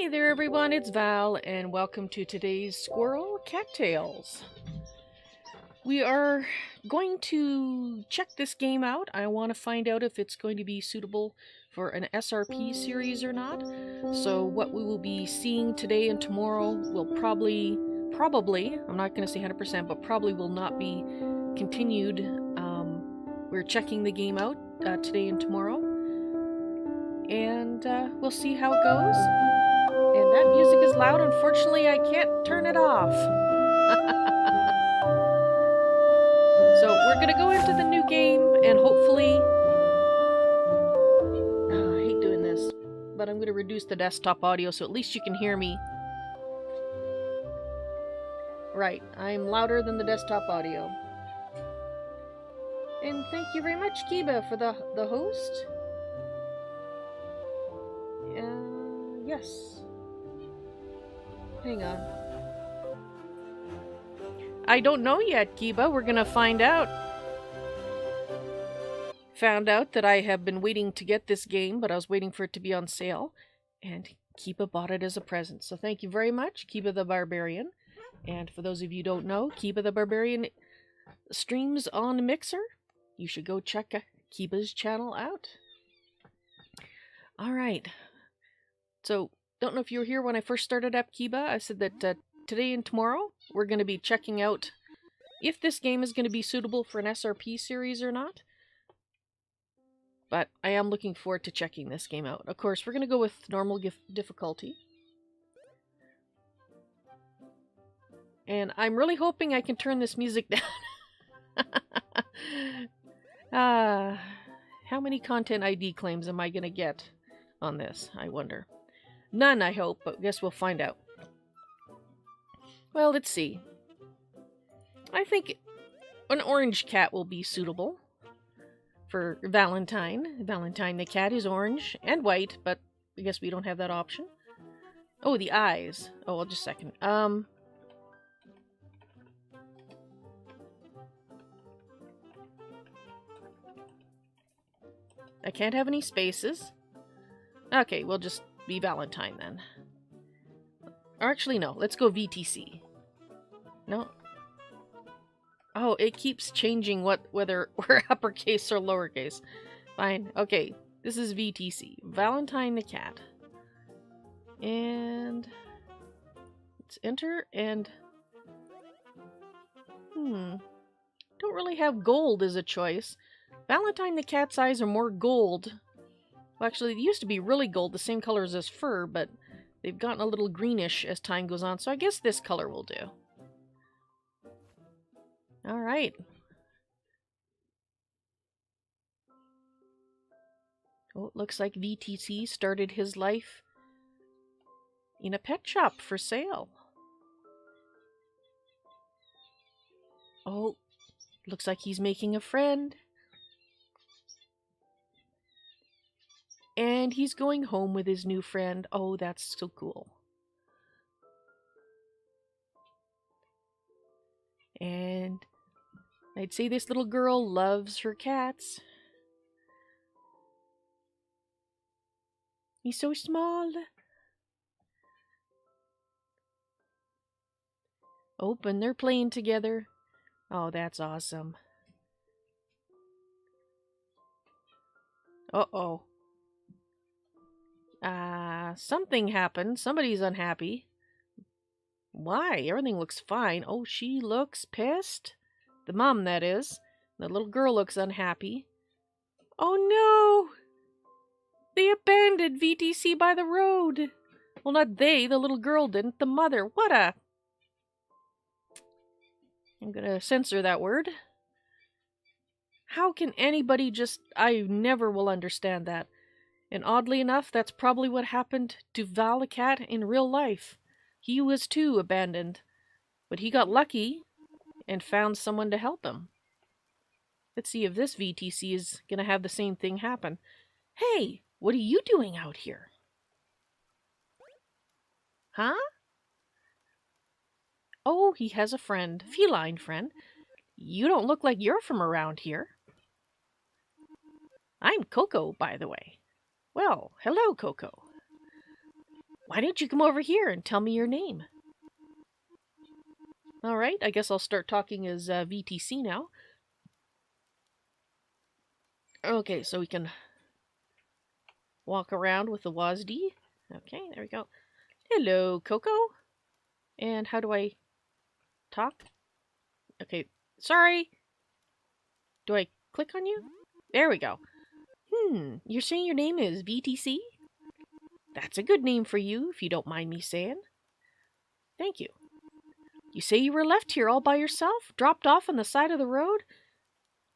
there everyone, it's Val, and welcome to today's Squirrel Cattails. We are going to check this game out. I want to find out if it's going to be suitable for an SRP series or not. So what we will be seeing today and tomorrow will probably, I'm not going to say 100%, but probably will not be continued. We're checking the game out today and tomorrow. And we'll see how it goes. And that music is loud. Unfortunately, I can't turn it off. So we're going to go into the new game and hopefully... I hate doing this, but I'm going to reduce the desktop audio so at least you can hear me. Right, I'm louder than the desktop audio. And thank you very much, Kiba, for the host. Yes. Hang on. I don't know yet, Kiba. We're gonna find out. Found out that I have been waiting to get this game, but I was waiting for it to be on sale. And Kiba bought it as a present. So thank you very much, Kiba the Barbarian. And for those of you who don't know, Kiba the Barbarian streams on Mixer. You should go check Kiba's channel out. Alright. So, don't know if you were here when I first started up Kiba. I said that today and tomorrow we're going to be checking out if this game is going to be suitable for an SRP series or not. But I am looking forward to checking this game out. Of course, we're going to go with normal difficulty. And I'm really hoping I can turn this music down. How many content ID claims am I going to get on this, I wonder? None, I hope, but guess we'll find out. Well, let's see. I think an orange cat will be suitable for Valentine. Valentine the cat is orange and white, but I guess we don't have that option. Oh, the eyes. Oh, well, just a second. I can't have any spaces. Okay, we'll just be Valentine then. Or actually, no. Let's go VTC. No. Oh, it keeps changing whether we're uppercase or lowercase. Fine. Okay, this is VTC. Valentine the cat. And let's enter and... Don't really have gold as a choice. Valentine the cat's eyes are more gold. Well, actually, they used to be really gold, the same color as his fur, but they've gotten a little greenish as time goes on, so I guess this color will do. Alright. Oh, it looks like VTC started his life in a pet shop for sale. Oh, looks like he's making a friend. And he's going home with his new friend. Oh, that's so cool. And I'd say this little girl loves her cats. He's so small. Oh, and they're playing together. Oh, that's awesome. Uh-oh. Something happened. Somebody's unhappy. Why? Everything looks fine. Oh, she looks pissed. The mom, that is. The little girl looks unhappy. Oh no! They abandoned VTC by the road. Well, not they. The little girl didn't. The mother. What a... I'm gonna censor that word. How can anybody just... I never will understand that. And oddly enough, that's probably what happened to Val the cat in real life. He was too abandoned. But he got lucky and found someone to help him. Let's see if this VTC is going to have the same thing happen. Hey, what are you doing out here? Huh? Oh, he has a friend. Feline friend. You don't look like you're from around here. I'm Coco, by the way. Well, hello, Coco. Why don't you come over here and tell me your name? Alright, I guess I'll start talking as VTC now. Okay, so we can walk around with the WASD. Okay, there we go. Hello, Coco. And how do I talk? Okay, sorry. Do I click on you? There we go. You're saying your name is VTC? That's a good name for you, if you don't mind me saying. Thank you. You say you were left here all by yourself? Dropped off on the side of the road?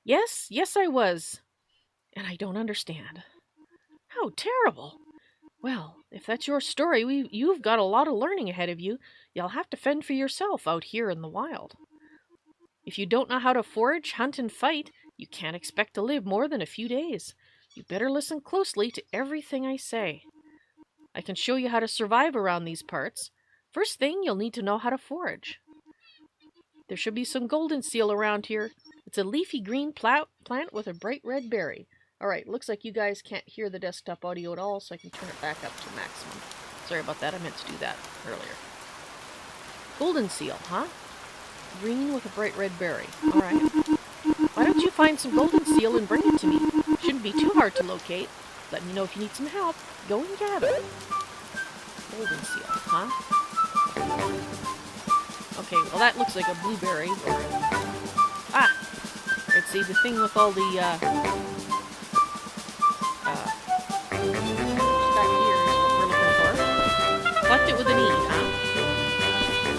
Yes, I was. And I don't understand. How terrible. Well, if that's your story, you've got a lot of learning ahead of you. You'll have to fend for yourself out here in the wild. If you don't know how to forage, hunt, and fight, you can't expect to live more than a few days. You better listen closely to everything I say. I can show you how to survive around these parts. First thing, you'll need to know how to forage. There should be some golden seal around here. It's a leafy green plant with a bright red berry. Alright, looks like you guys can't hear the desktop audio at all, so I can turn it back up to maximum. Sorry about that, I meant to do that earlier. Golden seal, huh? Green with a bright red berry. Alright. Why don't you find some golden seal and bring it to me? Shouldn't be too hard to locate. Let me know if you need some help. Go and gather it. Golden seal, huh? Okay, well that looks like a blueberry. Ah! Let's see, the thing with all the, back here is what we're looking for. Collect it with an E, huh?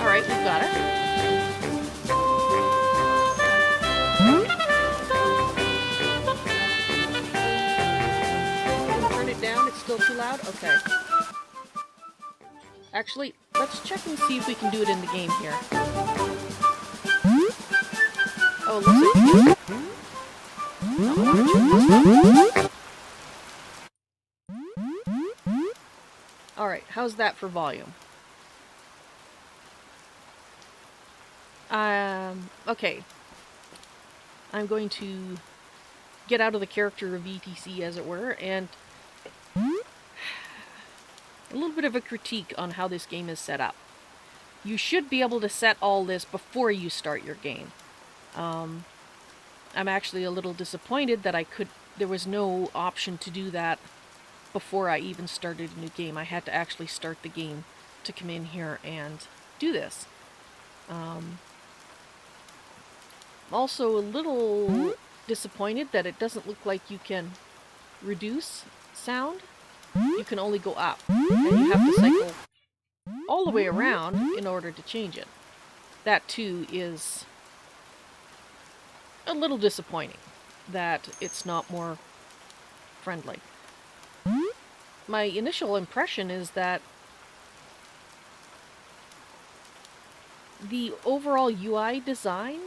Alright, we've got it. Turn it down, it's still too loud? Okay. Actually, let's check and see if we can do it in the game here. Oh, looks like... Alright, how's that for volume? Okay. I'm going to get out of the character of ETC, as it were, and a little bit of a critique on how this game is set up. You should be able to set all this before you start your game. I'm actually a little disappointed that there was no option to do that before I even started a new game. I had to actually start the game to come in here and do this. Also a little disappointed that it doesn't look like you can reduce sound. You can only go up, and you have to cycle all the way around in order to change it. That too is a little disappointing, that it's not more friendly. My initial impression is that the overall UI design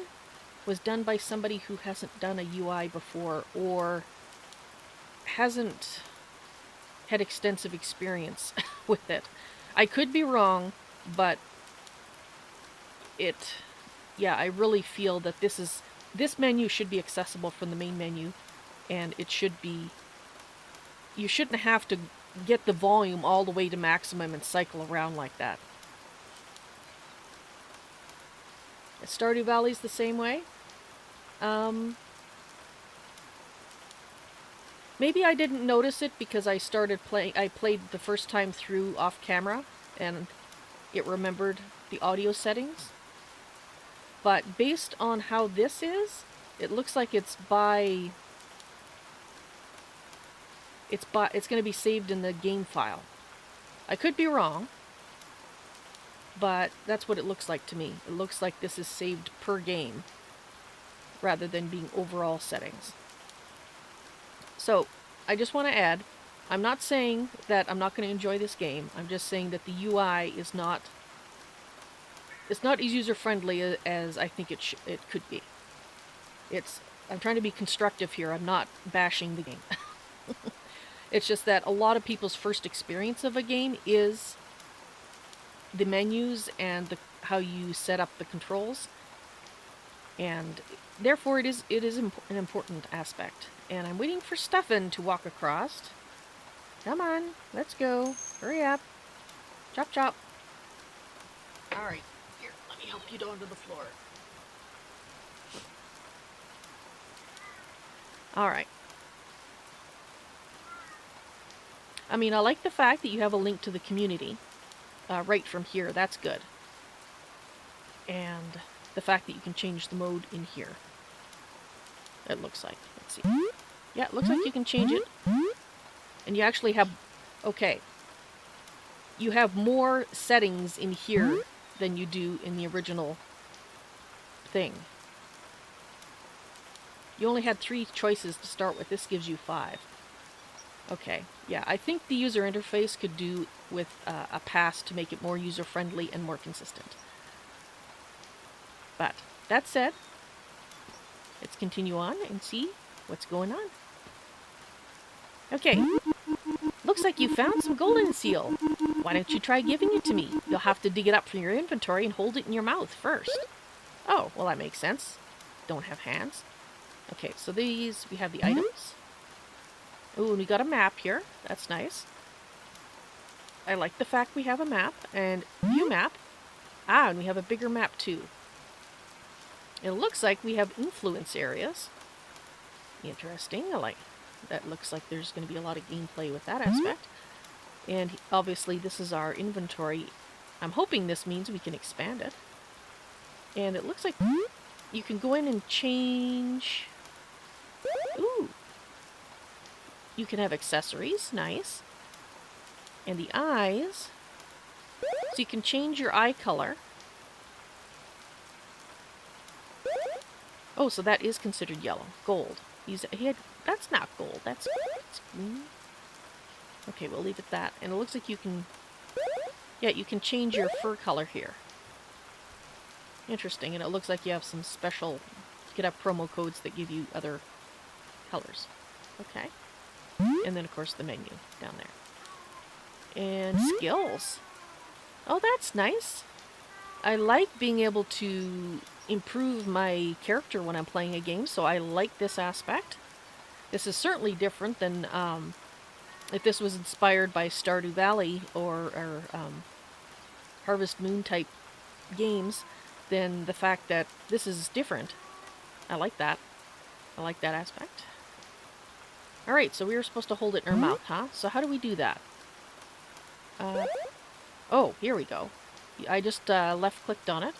was done by somebody who hasn't done a UI before, or hasn't had extensive experience with it. I could be wrong, but I really feel that this menu should be accessible from the main menu, and it should be, you shouldn't have to get the volume all the way to maximum and cycle around like that. Stardew Valley's the same way. Maybe I didn't notice it because I played the first time through off camera, and it remembered the audio settings. But based on how this is, it looks like it's going to be saved in the game file. I could be wrong, but that's what it looks like to me. It looks like this is saved per game, rather than being overall settings. So, I just want to add, I'm not saying that I'm not going to enjoy this game. I'm just saying that the UI is not... It's not as user-friendly as I think it could be. I'm trying to be constructive here. I'm not bashing the game. It's just that a lot of people's first experience of a game is the menus and how you set up the controls. And therefore it is an important aspect. And I'm waiting for Stefan to walk across. Come on, let's go. Hurry up. Chop, chop. Alright, here, let me help you down to the floor. Alright. I mean, I like the fact that you have a link to the community right from here. That's good. And the fact that you can change the mode in here. It looks like. Let's see. Yeah, it looks like you can change it. And you actually have... Okay. You have more settings in here than you do in the original thing. You only had 3 choices to start with. This gives you 5. Okay, yeah, I think the user interface could do with a pass to make it more user-friendly and more consistent. But, that said, let's continue on and see what's going on. Okay, looks like you found some golden seal. Why don't you try giving it to me? You'll have to dig it up from your inventory and hold it in your mouth first. Oh, well that makes sense. Don't have hands. Okay, so these, we have the items. Ooh, and we got a map here. That's nice. I like the fact we have a map, and view map. Ah, and we have a bigger map too. It looks like we have influence areas. Interesting. I like that. Looks like there's going to be a lot of gameplay with that aspect. And obviously this is our inventory. I'm hoping this means we can expand it. And it looks like you can go in and change... Ooh! You can have accessories. Nice. And the eyes. So you can change your eye color. Oh, so that is considered yellow. Gold. That's not gold. That's green. Okay, we'll leave it that. And it looks like you can... Yeah, you can change your fur color here. Interesting. And it looks like you have some special... You could have promo codes that give you other colors. Okay. And then, of course, the menu down there. And skills. Oh, that's nice. I like being able to improve my character when I'm playing a game, so I like this aspect. This is certainly different than if this was inspired by Stardew Valley or Harvest Moon type games, then the fact that this is different. I like that. I like that aspect. Alright, so we were supposed to hold it in our mouth, huh? So how do we do that? Oh, here we go. I just left-clicked on it.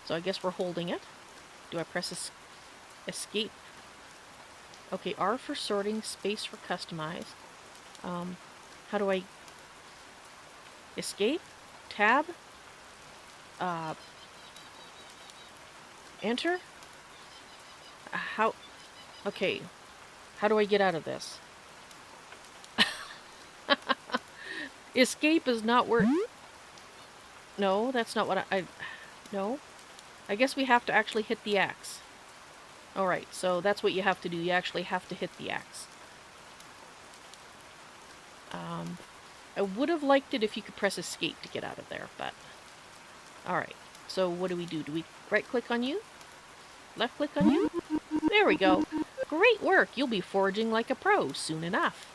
So I guess we're holding it. Do I press escape? Okay, R for sorting, space for customize. How do I... Escape? Tab? Enter? How... Okay. How do I get out of this? Escape is not work. No, that's not what I... No. I guess we have to actually hit the X. Alright, so that's what you have to do. You actually have to hit the X. I would have liked it if you could press escape to get out of there, but... Alright, so what do? Do we right-click on you? Left-click on you? There we go. Great work! You'll be foraging like a pro soon enough.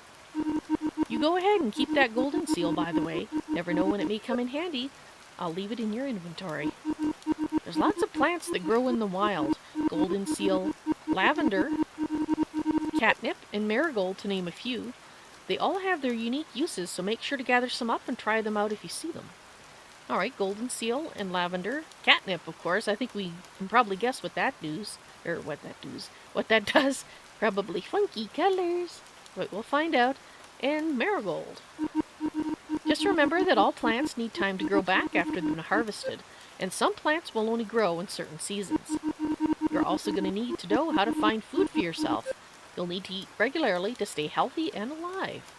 You go ahead and keep that golden seal, by the way. Never know when it may come in handy. I'll leave it in your inventory. There's lots of plants that grow in the wild. Golden seal, lavender, catnip, and marigold, to name a few. They all have their unique uses, so make sure to gather some up and try them out if you see them. Alright, golden seal and lavender. Catnip, of course. I think we can probably guess what that does. Or what that does. Probably funky colors. But we'll find out. And marigold. Just remember that all plants need time to grow back after they've been harvested. And some plants will only grow in certain seasons. You're also going to need to know how to find food for yourself. You'll need to eat regularly to stay healthy and alive.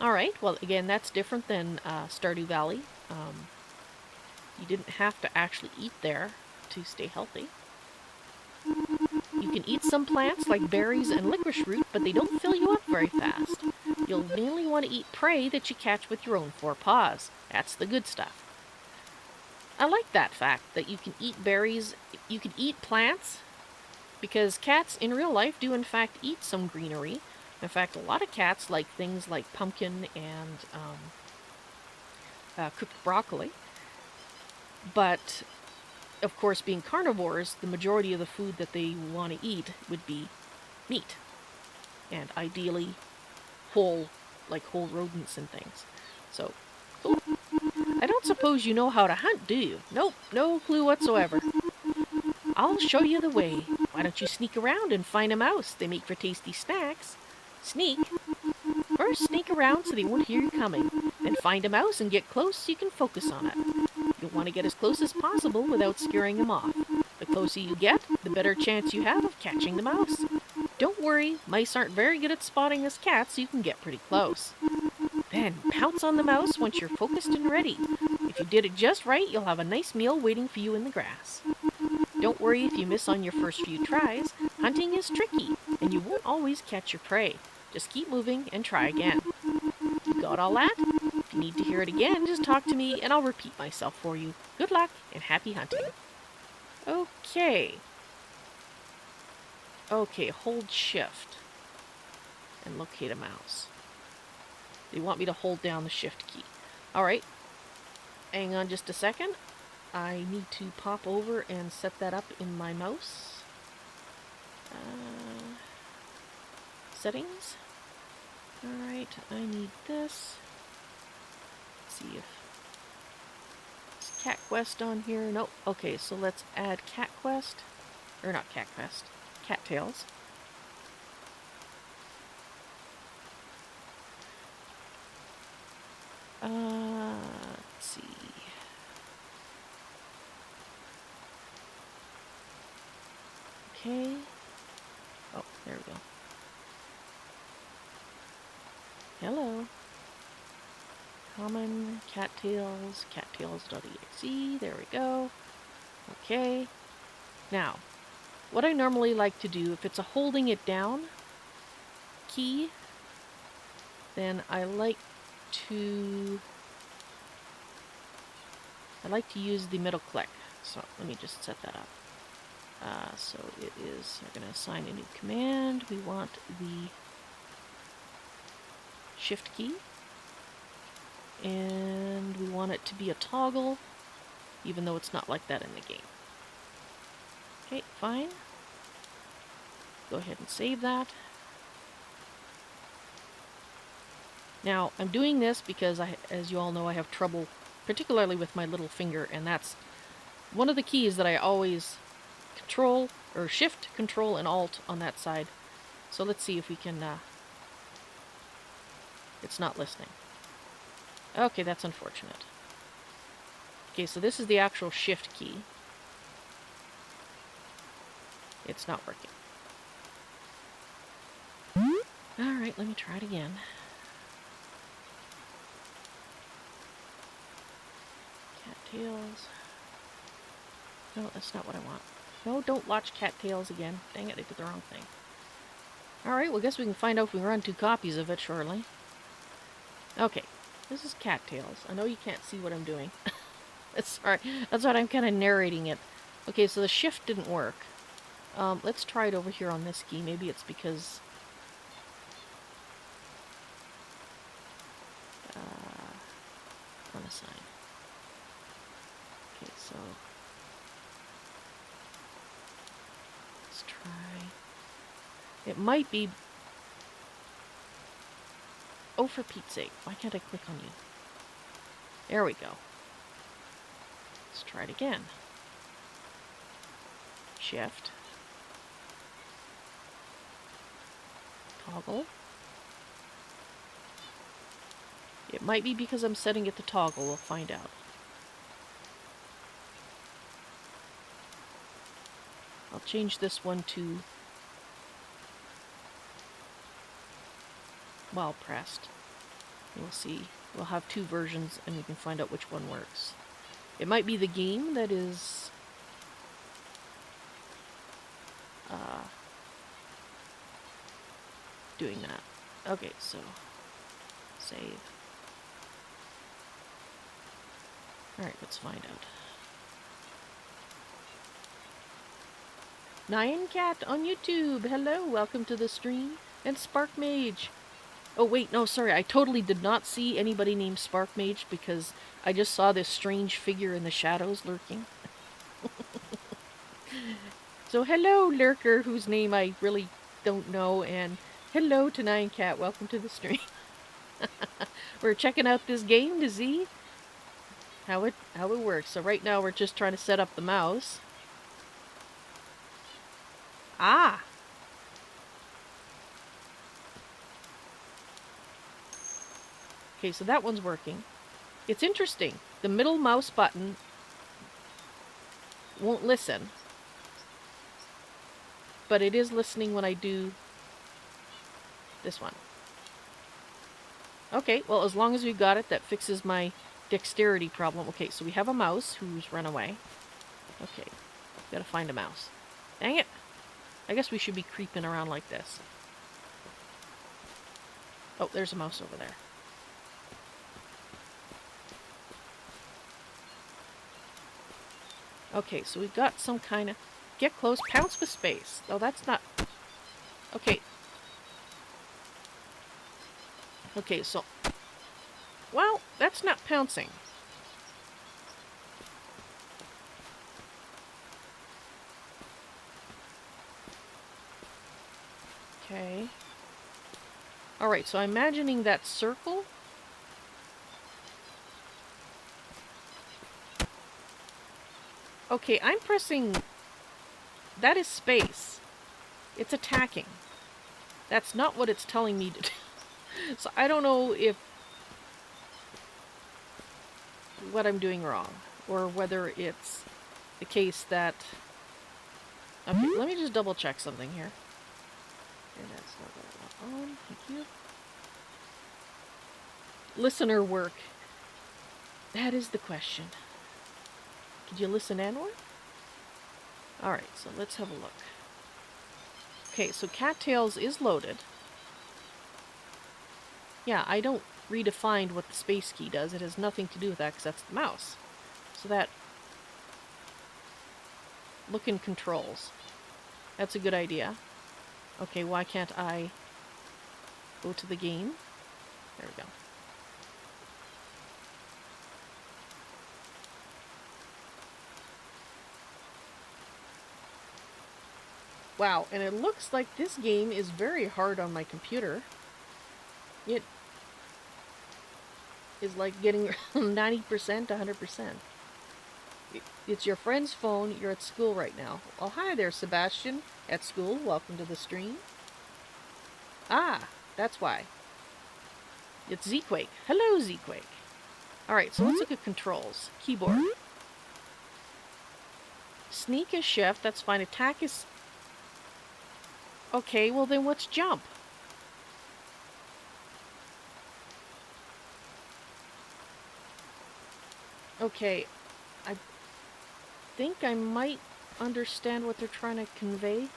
Alright, well again, that's different than Stardew Valley. You didn't have to actually eat there to stay healthy. You can eat some plants like berries and licorice root, but they don't fill you up very fast. You'll mainly want to eat prey that you catch with your own 4 paws. That's the good stuff. I like that fact that you can eat berries, you can eat plants, because cats in real life do in fact eat some greenery. In fact, a lot of cats like things like pumpkin and cooked broccoli. But, of course, being carnivores, the majority of the food that they want to eat would be meat. And ideally, whole rodents and things. So, cool. I don't suppose you know how to hunt, do you? Nope, no clue whatsoever. I'll show you the way. Why don't you sneak around and find a mouse? They make for tasty snacks. Sneak? First, sneak around so they won't hear you coming. Then find a mouse and get close so you can focus on it. You'll want to get as close as possible without scaring them off. The closer you get, the better chance you have of catching the mouse. Don't worry, mice aren't very good at spotting us cats, so you can get pretty close. Then pounce on the mouse once you're focused and ready. If you did it just right, you'll have a nice meal waiting for you in the grass. Don't worry if you miss on your first few tries. Hunting is tricky, and you won't always catch your prey. Just keep moving and try again. You got all that? If you need to hear it again, just talk to me and I'll repeat myself for you. Good luck and happy hunting. Okay. Okay, hold shift and locate a mouse. They want me to hold down the shift key. Alright. Hang on just a second. I need to pop over and set that up in my mouse. Settings. Alright, I need this. Let's see if it's Cat Quest on here. Nope. Okay, so let's add Cat Quest. Or not Cat Quest. Cattails. Let's see. Okay. Oh, there we go. Hello. Common cattails, cattails.exe. There we go. Okay. Now, what I normally like to do, if it's a holding it down key, then I like to use the middle click. So let me just set that up. So it is, we're going to assign a new command. We want the shift key. And we want it to be a toggle, even though it's not like that in the game. Okay, fine. Go ahead and save that. Now, I'm doing this because, as you all know, I have trouble, particularly with my little finger, and that's one of the keys that I always control, or shift, control, and alt on that side. So let's see if we can, it's not listening. Okay, that's unfortunate. Okay, so this is the actual shift key. It's not working. Alright, let me try it again. Cattails. No, that's not what I want. No, don't watch Cattails again. Dang it, they did the wrong thing. Alright, well, I guess we can find out if we run 2 copies of it shortly. Okay, this is Cattails. I know you can't see what I'm doing. Sorry, that's what I'm kind of narrating it. Okay, so the shift didn't work. Let's try it over here on this key. Maybe it's because... unassign. Okay, so... let's try... it might be... oh, for Pete's sake, why can't I click on you? There we go. Let's try it again. Shift. Toggle. It might be because I'm setting it to toggle. We'll find out. I'll change this one to while pressed. We'll see. We'll have 2 versions and we can find out which one works. It might be the game that is doing that. Okay, so save. Alright, let's find out. Nyan Cat on YouTube. Hello, welcome to the stream. And Spark Mage. Oh, wait, no, sorry. I totally did not see anybody named Spark Mage because I just saw this strange figure in the shadows lurking. So hello, lurker, whose name I really don't know, and hello to Nine Cat. Welcome to the stream. We're checking out this game to see how it works. So right now we're just trying to set up the mouse. Ah! Okay, so that one's working. It's interesting. The middle mouse button won't listen, but it is listening when I do this one. Okay, well, as long as we've got it, that fixes my dexterity problem. Okay, so we have a mouse who's run away. Okay, gotta find a mouse. Dang it! I guess we should be creeping around like this. Oh, there's a mouse over there. Okay, so we've got some kind of... Get close, pounce with space. Oh, that's not... Okay. Okay, so... Well, that's not pouncing. Okay. Alright, so I'm imagining that circle. Okay, I'm pressing... That is space. It's attacking. That's not what it's telling me to do. So I don't know if... what I'm doing wrong. Or whether it's the case that... Okay, let me just double check something here. Okay, that's not what I want on. Thank you. Listener work. That is the question. Could you listen anywhere? Alright, so let's have a look. Okay, so Cattails is loaded. Yeah, I don't redefine what the space key does. It has nothing to do with that because that's the mouse. So that... Look in controls. That's a good idea. Okay, why can't I go to the game? There we go. Wow, and it looks like this game is very hard on my computer. It is like getting 90% to 100%. It's your friend's phone, you're at school right now. Oh, hi there, Sebastian. At school, welcome to the stream. Ah, that's why. It's Z-Quake. Hello, Z-Quake. Alright, so let's look at controls. Keyboard. Sneak is shift, that's fine. Attack is... Okay, well then what's jump? Okay, I think I might understand what they're trying to convey.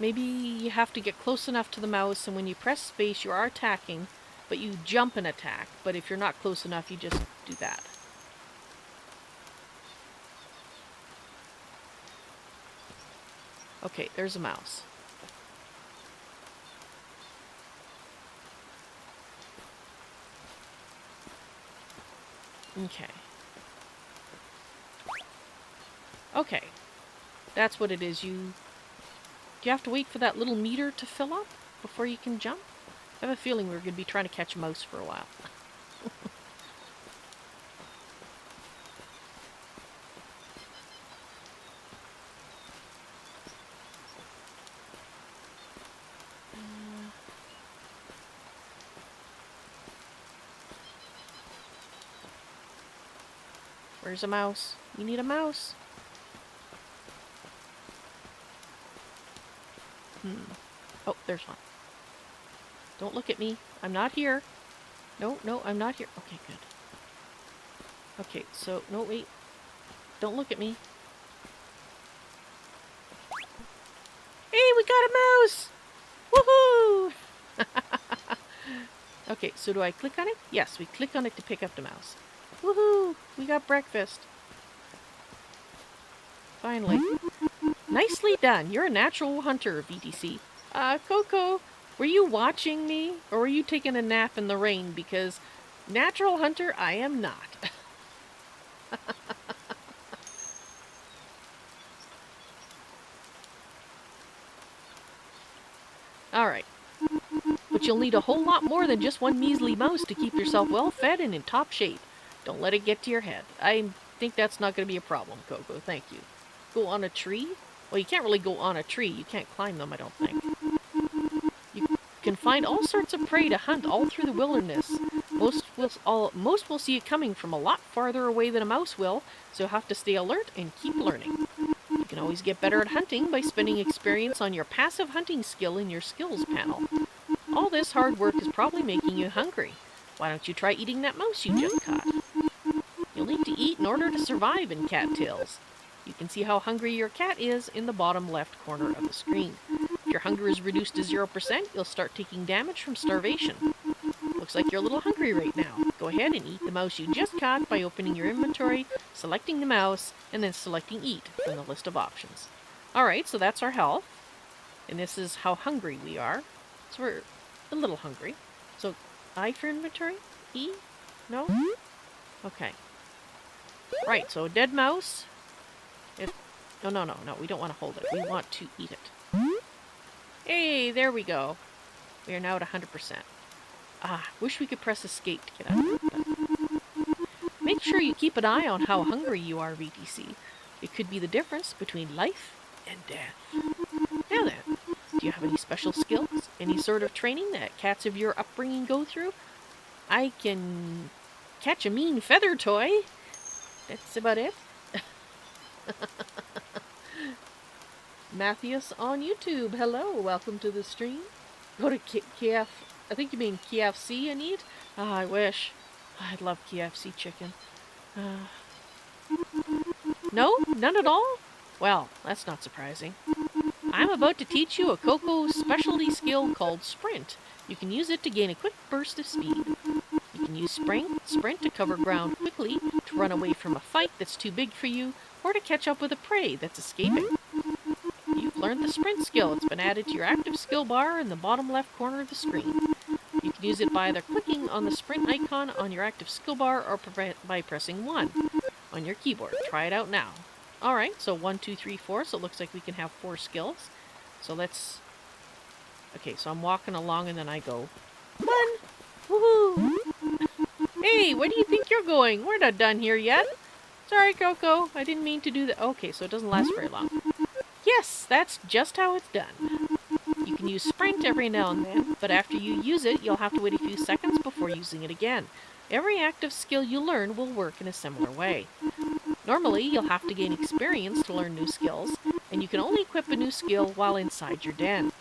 Maybe you have to get close enough to the mouse, and when you press space, you are attacking, but you jump and attack. But if you're not close enough, you just do that. Okay, there's a mouse. Okay. Okay. That's what it is. Do you have to wait for that little meter to fill up before you can jump? I have a feeling we're going to be trying to catch a mouse for a while. Where's a mouse? You need a mouse. Oh, there's one. Don't look at me. I'm not here. No, no, I'm not here. Okay, good. Okay, so, no, wait. Don't look at me. Hey, we got a mouse! Woohoo! Okay, so do I click on it? Yes, we click on it to pick up the mouse. Woohoo! We got breakfast. Finally. Nicely done. You're a natural hunter, VTC. Coco. Were you watching me, or were you taking a nap in the rain? Because natural hunter, I am not. Alright. But you'll need a whole lot more than just one measly mouse to keep yourself well fed and in top shape. Don't let it get to your head. I think that's not going to be a problem, Coco. Thank you. Go on a tree? Well, you can't really go on a tree. You can't climb them, I don't think. You can find all sorts of prey to hunt all through the wilderness. Most will see it coming from a lot farther away than a mouse will, so you'll have to stay alert and keep learning. You can always get better at hunting by spending experience on your passive hunting skill in your skills panel. All this hard work is probably making you hungry. Why don't you try eating that mouse you just caught? You'll need to eat in order to survive in Cattails. You can see how hungry your cat is in the bottom left corner of the screen. If your hunger is reduced to 0%, you'll start taking damage from starvation. Looks like you're a little hungry right now. Go ahead and eat the mouse you just caught by opening your inventory, selecting the mouse, and then selecting Eat from the list of options. Alright, so that's our health. And this is how hungry we are. So we're a little hungry. So, I for inventory? E? No? Okay. Right, so a dead mouse. No, we don't want to hold it. We want to eat it. Hey, there we go. We are now at 100%. Wish we could press escape to get out of it. But make sure you keep an eye on how hungry you are, VTC. It could be the difference between life and death. Now then, do you have any special skills? Any sort of training that cats of your upbringing go through? I can catch a mean feather toy. That's about it. Matthias on YouTube. Hello, welcome to the stream. Go to KF. I think you mean KFC and eat? I wish. I'd love KFC chicken. No? None at all? Well, that's not surprising. I'm about to teach you a Coco specialty skill called Sprint. You can use it to gain a quick burst of speed. You can use Sprint to cover ground quickly, to run away from a fight that's too big for you, or to catch up with a prey that's escaping. You've learned the Sprint skill. It's been added to your active skill bar in the bottom left corner of the screen. You can use it by either clicking on the Sprint icon on your active skill bar or by pressing 1 on your keyboard. Try it out now. Alright, so 1, 2, 3, 4, so it looks like we can have 4 skills. So let's... Okay, so I'm walking along and then I go... 1! Woohoo! Hey, where do you think you're going? We're not done here yet. Sorry, Coco. I didn't mean to do that. Okay, so it doesn't last very long. Yes, that's just how it's done. You can use Sprint every now and then, but after you use it, you'll have to wait a few seconds before using it again. Every active skill you learn will work in a similar way. Normally, you'll have to gain experience to learn new skills, and you can only equip a new skill while inside your den.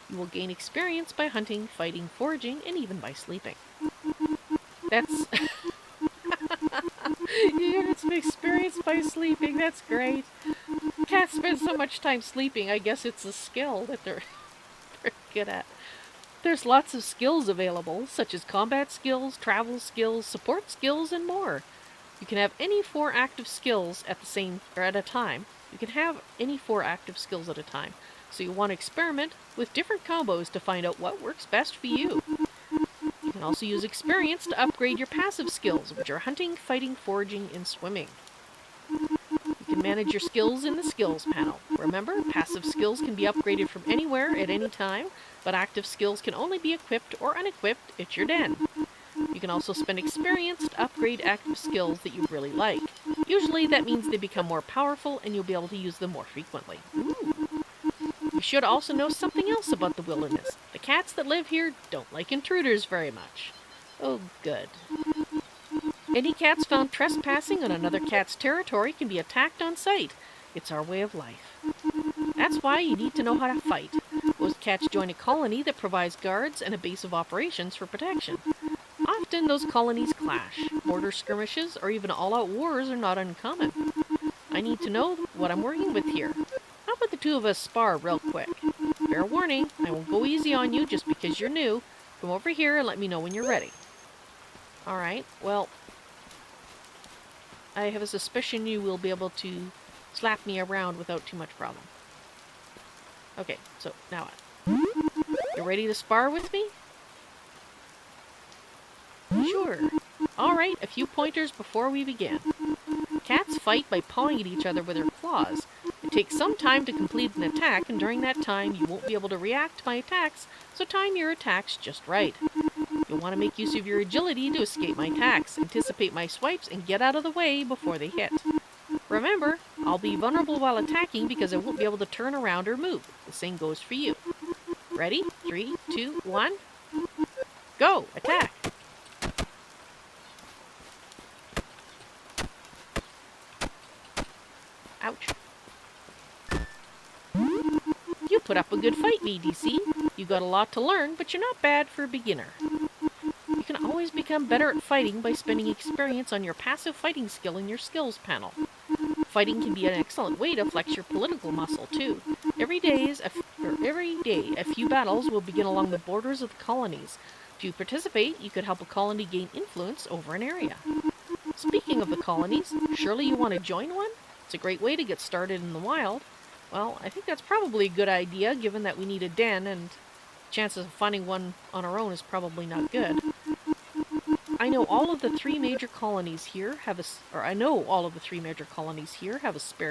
You will gain experience by hunting, fighting, foraging, and even by sleeping. That's... You get some experience by sleeping, that's great. Cats spend so much time sleeping, I guess it's a skill that they're good at. There's lots of skills available, such as combat skills, travel skills, support skills, and more. You can have any 4 active skills at a time. You can have any 4 active skills at a time. So you want to experiment with different combos to find out what works best for you. You can also use experience to upgrade your passive skills, which are hunting, fighting, foraging, and swimming. You can manage your skills in the skills panel. Remember, passive skills can be upgraded from anywhere at any time, but active skills can only be equipped or unequipped at your den. You can also spend experience to upgrade active skills that you really like. Usually that means they become more powerful and you'll be able to use them more frequently. Ooh. You should also know something else about the wilderness. The cats that live here don't like intruders very much. Oh, good. Any cats found trespassing on another cat's territory can be attacked on sight. It's our way of life. That's why you need to know how to fight. Most cats join a colony that provides guards and a base of operations for protection. Often those colonies clash. Border skirmishes or even all-out wars are not uncommon. I need to know what I'm working with here. How about the two of us spar real quick? Fair warning, I won't go easy on you just because you're new. Come over here and let me know when you're ready. Alright, well, I have a suspicion you will be able to slap me around without too much problem. Okay, so now what? You ready to spar with me? Sure. Alright, a few pointers before we begin. Cats fight by pawing at each other with their claws. It takes some time to complete an attack, and during that time you won't be able to react to my attacks, so time your attacks just right. You'll want to make use of your agility to escape my attacks, anticipate my swipes, and get out of the way before they hit. Remember, I'll be vulnerable while attacking because I won't be able to turn around or move. The same goes for you. Ready? 3, 2, 1. Go! Attack! Ouch. You put up a good fight, VDC. You got a lot to learn, but you're not bad for a beginner. You can always become better at fighting by spending experience on your passive fighting skill in your skills panel. Fighting can be an excellent way to flex your political muscle, too. Every day, a few battles will begin along the borders of the colonies. If you participate, you could help a colony gain influence over an area. Speaking of the colonies, surely you want to join one? It's a great way to get started in the wild. Well, I think that's probably a good idea, given that we need a den, and chances of finding one on our own is probably not good. I know all of the three major colonies here have a spare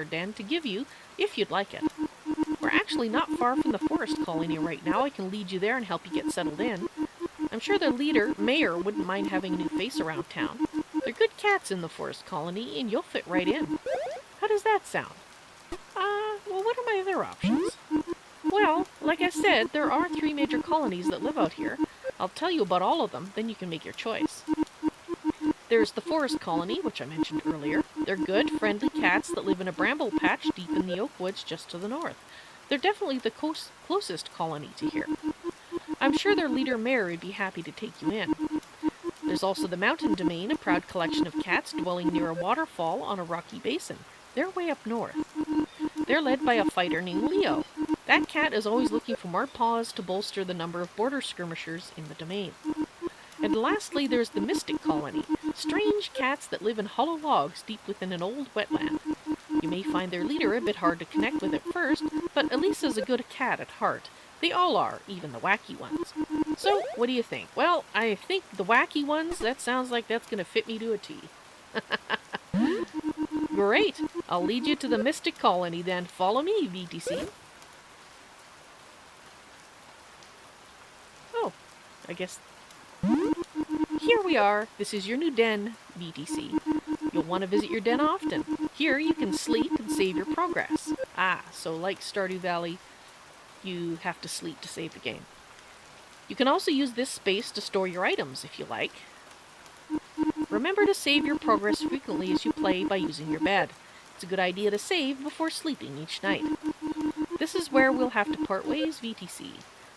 den to give you, if you'd like it. We're actually not far from the forest colony right now. I can lead you there and help you get settled in. I'm sure the mayor, wouldn't mind having a new face around town. They're good cats in the forest colony, and you'll fit right in. How does that sound? Well, what are my other options? Well, like I said, there are 3 major colonies that live out here. I'll tell you about all of them, then you can make your choice. There's the forest colony, which I mentioned earlier. They're good, friendly cats that live in a bramble patch deep in the oak woods just to the north. They're definitely the closest colony to here. I'm sure their leader mayor would be happy to take you in. There's also the mountain domain, a proud collection of cats dwelling near a waterfall on a rocky basin. They're way up north. They're led by a fighter named Leo. That cat is always looking for more paws to bolster the number of border skirmishers in the domain. And lastly, there's the Mystic Colony, strange cats that live in hollow logs deep within an old wetland. You may find their leader a bit hard to connect with at first, but Elisa's a good cat at heart. They all are, even the wacky ones. So, what do you think? Well, I think the wacky ones, that sounds like that's going to fit me to a T. Great! I'll lead you to the Mystic Colony then. Follow me, VTC. Oh, I guess... Here we are. This is your new den, VTC. You'll want to visit your den often. Here you can sleep and save your progress. So like Stardew Valley, you have to sleep to save the game. You can also use this space to store your items if you like. Remember to save your progress frequently as you play by using your bed. It's a good idea to save before sleeping each night. This is where we'll have to part ways, VTC.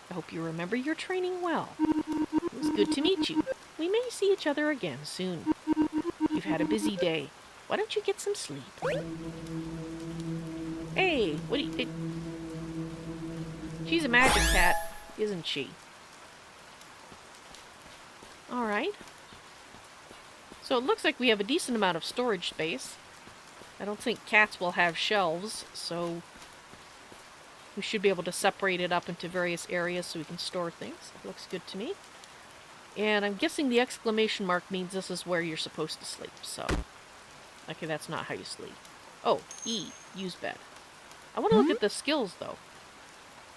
I hope you remember your training well. It was good to meet you. We may see each other again soon. You've had a busy day. Why don't you get some sleep? Hey, what do you... She's a magic cat, isn't she? Alright. So it looks like we have a decent amount of storage space. I don't think cats will have shelves, so we should be able to separate it up into various areas so we can store things. It looks good to me. And I'm guessing the exclamation mark means this is where you're supposed to sleep, so... Okay, that's not how you sleep. Oh, E, use bed. I want to look at the skills, though.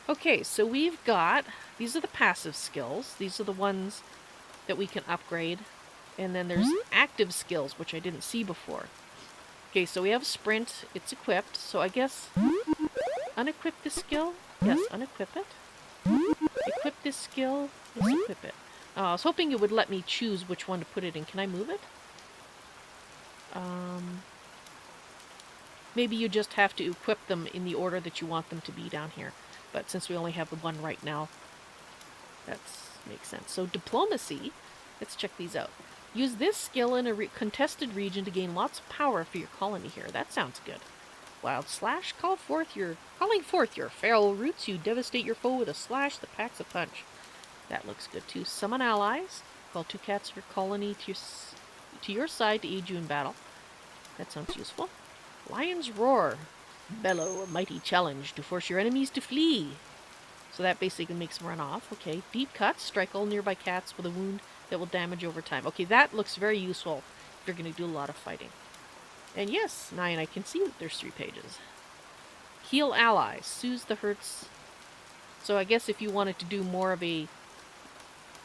Okay, so we've got... These are the passive skills. These are the ones that we can upgrade. And then there's active skills, which I didn't see before. Okay, so we have sprint. It's equipped. So I guess... Unequip this skill? Yes, unequip it. Equip this skill? Yes, equip it. I was hoping it would let me choose which one to put it in. Can I move it? Maybe you just have to equip them in the order that you want them to be down here. But since we only have the one right now, that makes sense. So diplomacy, let's check these out. Use this skill in a contested region to gain lots of power for your colony here. That sounds good. Wild slash, calling forth your feral roots. You devastate your foe with a slash that packs a punch. That looks good too. Summon allies. Call 2 cats of your colony to your side to aid you in battle. That sounds useful. Lion's roar. Bellow a mighty challenge to force your enemies to flee. So that basically makes them run off. Okay, deep cuts. Strike all nearby cats with a wound that will damage over time. Okay, that looks very useful if you're going to do a lot of fighting. And yes, 9, I can see that there's 3 pages. Heal allies. Soothes the hurts. So I guess if you wanted to do more of a,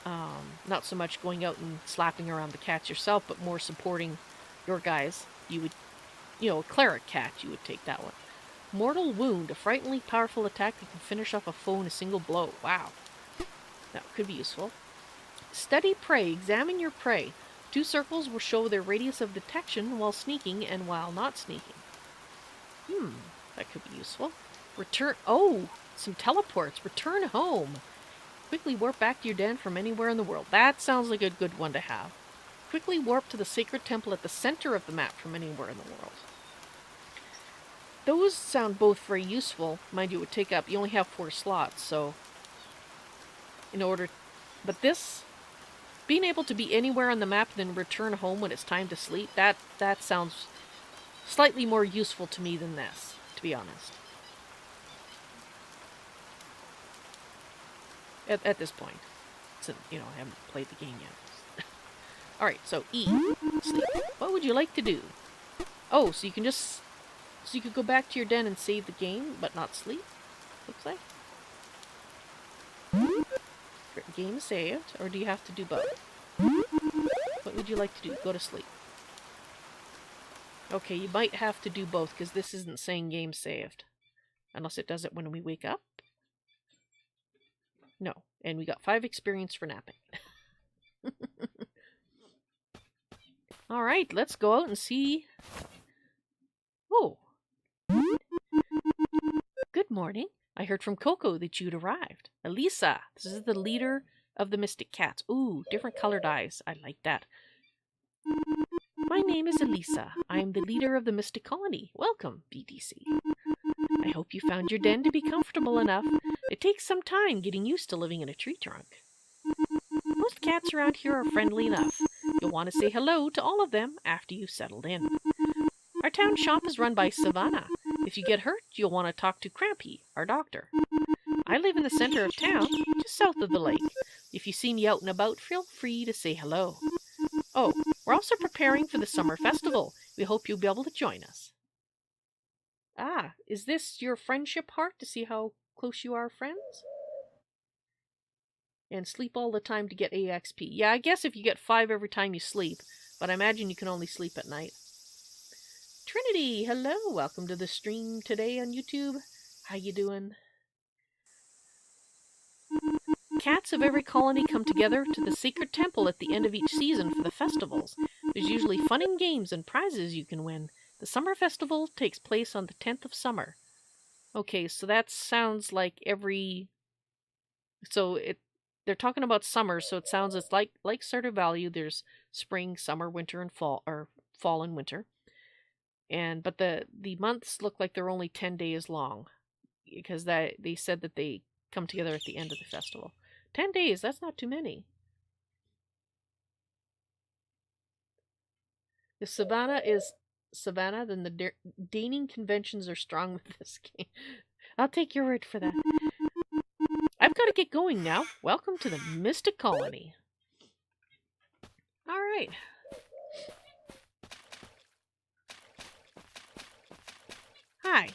not so much going out and slapping around the cats yourself, but more supporting your guys, you would, you know, a cleric cat, you would take that one. Mortal Wound. A frighteningly powerful attack that can finish off a foe in a single blow. Wow. That could be useful. Study prey. Examine your prey. 2 circles will show their radius of detection while sneaking and while not sneaking. That could be useful. Return. Oh, some teleports. Return home. Quickly warp back to your den from anywhere in the world. That sounds like a good one to have. Quickly warp to the sacred temple at the center of the map from anywhere in the world. Those sound both very useful. Mind you, it would take up, you only have 4 slots, so in order, but this, being able to be anywhere on the map and then return home when it's time to sleep, that sounds slightly more useful to me than this, to be honest. At this point, since, you know, I haven't played the game yet. Alright, so E, sleep. What would you like to do? Oh, so you can just, so you could go back to your den and save the game, but not sleep, looks like. Game saved, or do you have to do both? What would you like to do? Go to sleep. Okay, you might have to do both, because this isn't saying game saved. Unless it does it when we wake up. No, and we got 5 experience for napping. Alright, let's go out and see. Oh. Good morning. I heard from Coco that you'd arrived. Elisa, this is the leader of the Mystic Cats. Ooh, different colored eyes. I like that. My name is Elisa. I am the leader of the Mystic Colony. Welcome, BDC. I hope you found your den to be comfortable enough. It takes some time getting used to living in a tree trunk. Most cats around here are friendly enough. You'll want to say hello to all of them after you've settled in. Our town shop is run by Savannah. If you get hurt, you'll want to talk to Crampy, our doctor. I live in the center of town, just south of the lake. If you see me out and about, feel free to say hello. Oh, we're also preparing for the summer festival. We hope you'll be able to join us. Ah, is this your friendship heart to see how close you are friends? And sleep all the time to get AXP. Yeah, I guess if you get 5 every time you sleep, but I imagine you can only sleep at night. Trinity, hello, welcome to the stream today on YouTube. How you doing? Cats of every colony come together to the sacred temple at the end of each season for the festivals. There's usually fun and games and prizes you can win. The summer festival takes place on the 10th of summer. Okay, so that sounds like every... So they're talking about summer, so it sounds it's like Stardew Valley. There's spring, summer, winter, and fall, or fall and winter. But the months look like they're only 10 days long, because they said that they come together at the end of the festival. 10 days, that's not too many. If Savannah is Savannah, then the dating conventions are strong with this game. I'll take your word for that. I've got to get going now. Welcome to the Mystic Colony. Alright. Hi.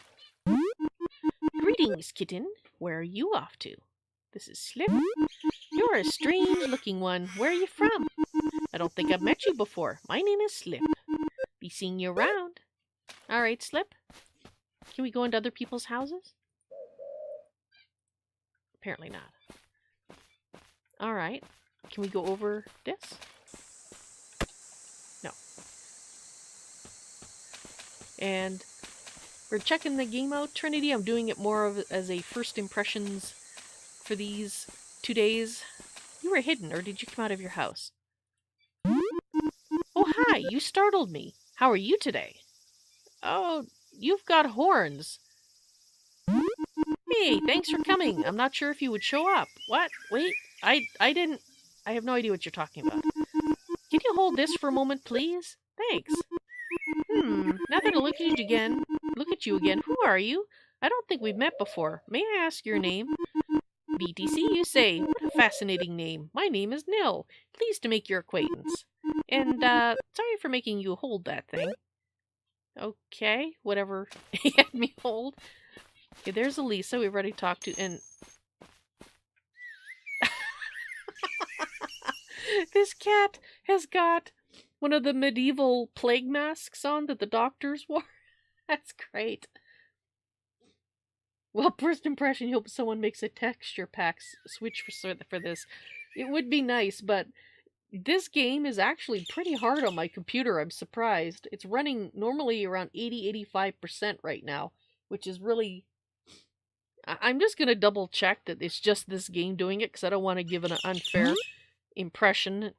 Greetings, kitten. Where are you off to? This is Slip. You're a strange-looking one. Where are you from? I don't think I've met you before. My name is Slip. Be seeing you around. Alright, Slip. Can we go into other people's houses? Apparently not. Alright. Can we go over this? No. And we're checking the game out, Trinity. I'm doing it more of as a first impressions for these 2 days. You were hidden, or did you come out of your house? Oh, hi! You startled me. How are you today? Oh, you've got horns. Hey, thanks for coming. I'm not sure if you would show up. What? Wait, I didn't... I have no idea what you're talking about. Can you hold this for a moment, please? Thanks. Now that I look at you again, who are you? I don't think we've met before. May I ask your name? BTC, you say? What a fascinating name. My name is Nil. Pleased to make your acquaintance. And, sorry for making you hold that thing. Okay, whatever he had me hold. Okay, there's Elisa we've already talked to, and... This cat has got one of the medieval plague masks on that the doctors wore. That's great. Well, first impression, you hope someone makes a texture pack switch for this. It would be nice, but this game is actually pretty hard on my computer. I'm surprised. It's running normally around 80-85% right now, which is really... I'm just going to double check that it's just this game doing it, because I don't want to give an unfair impression.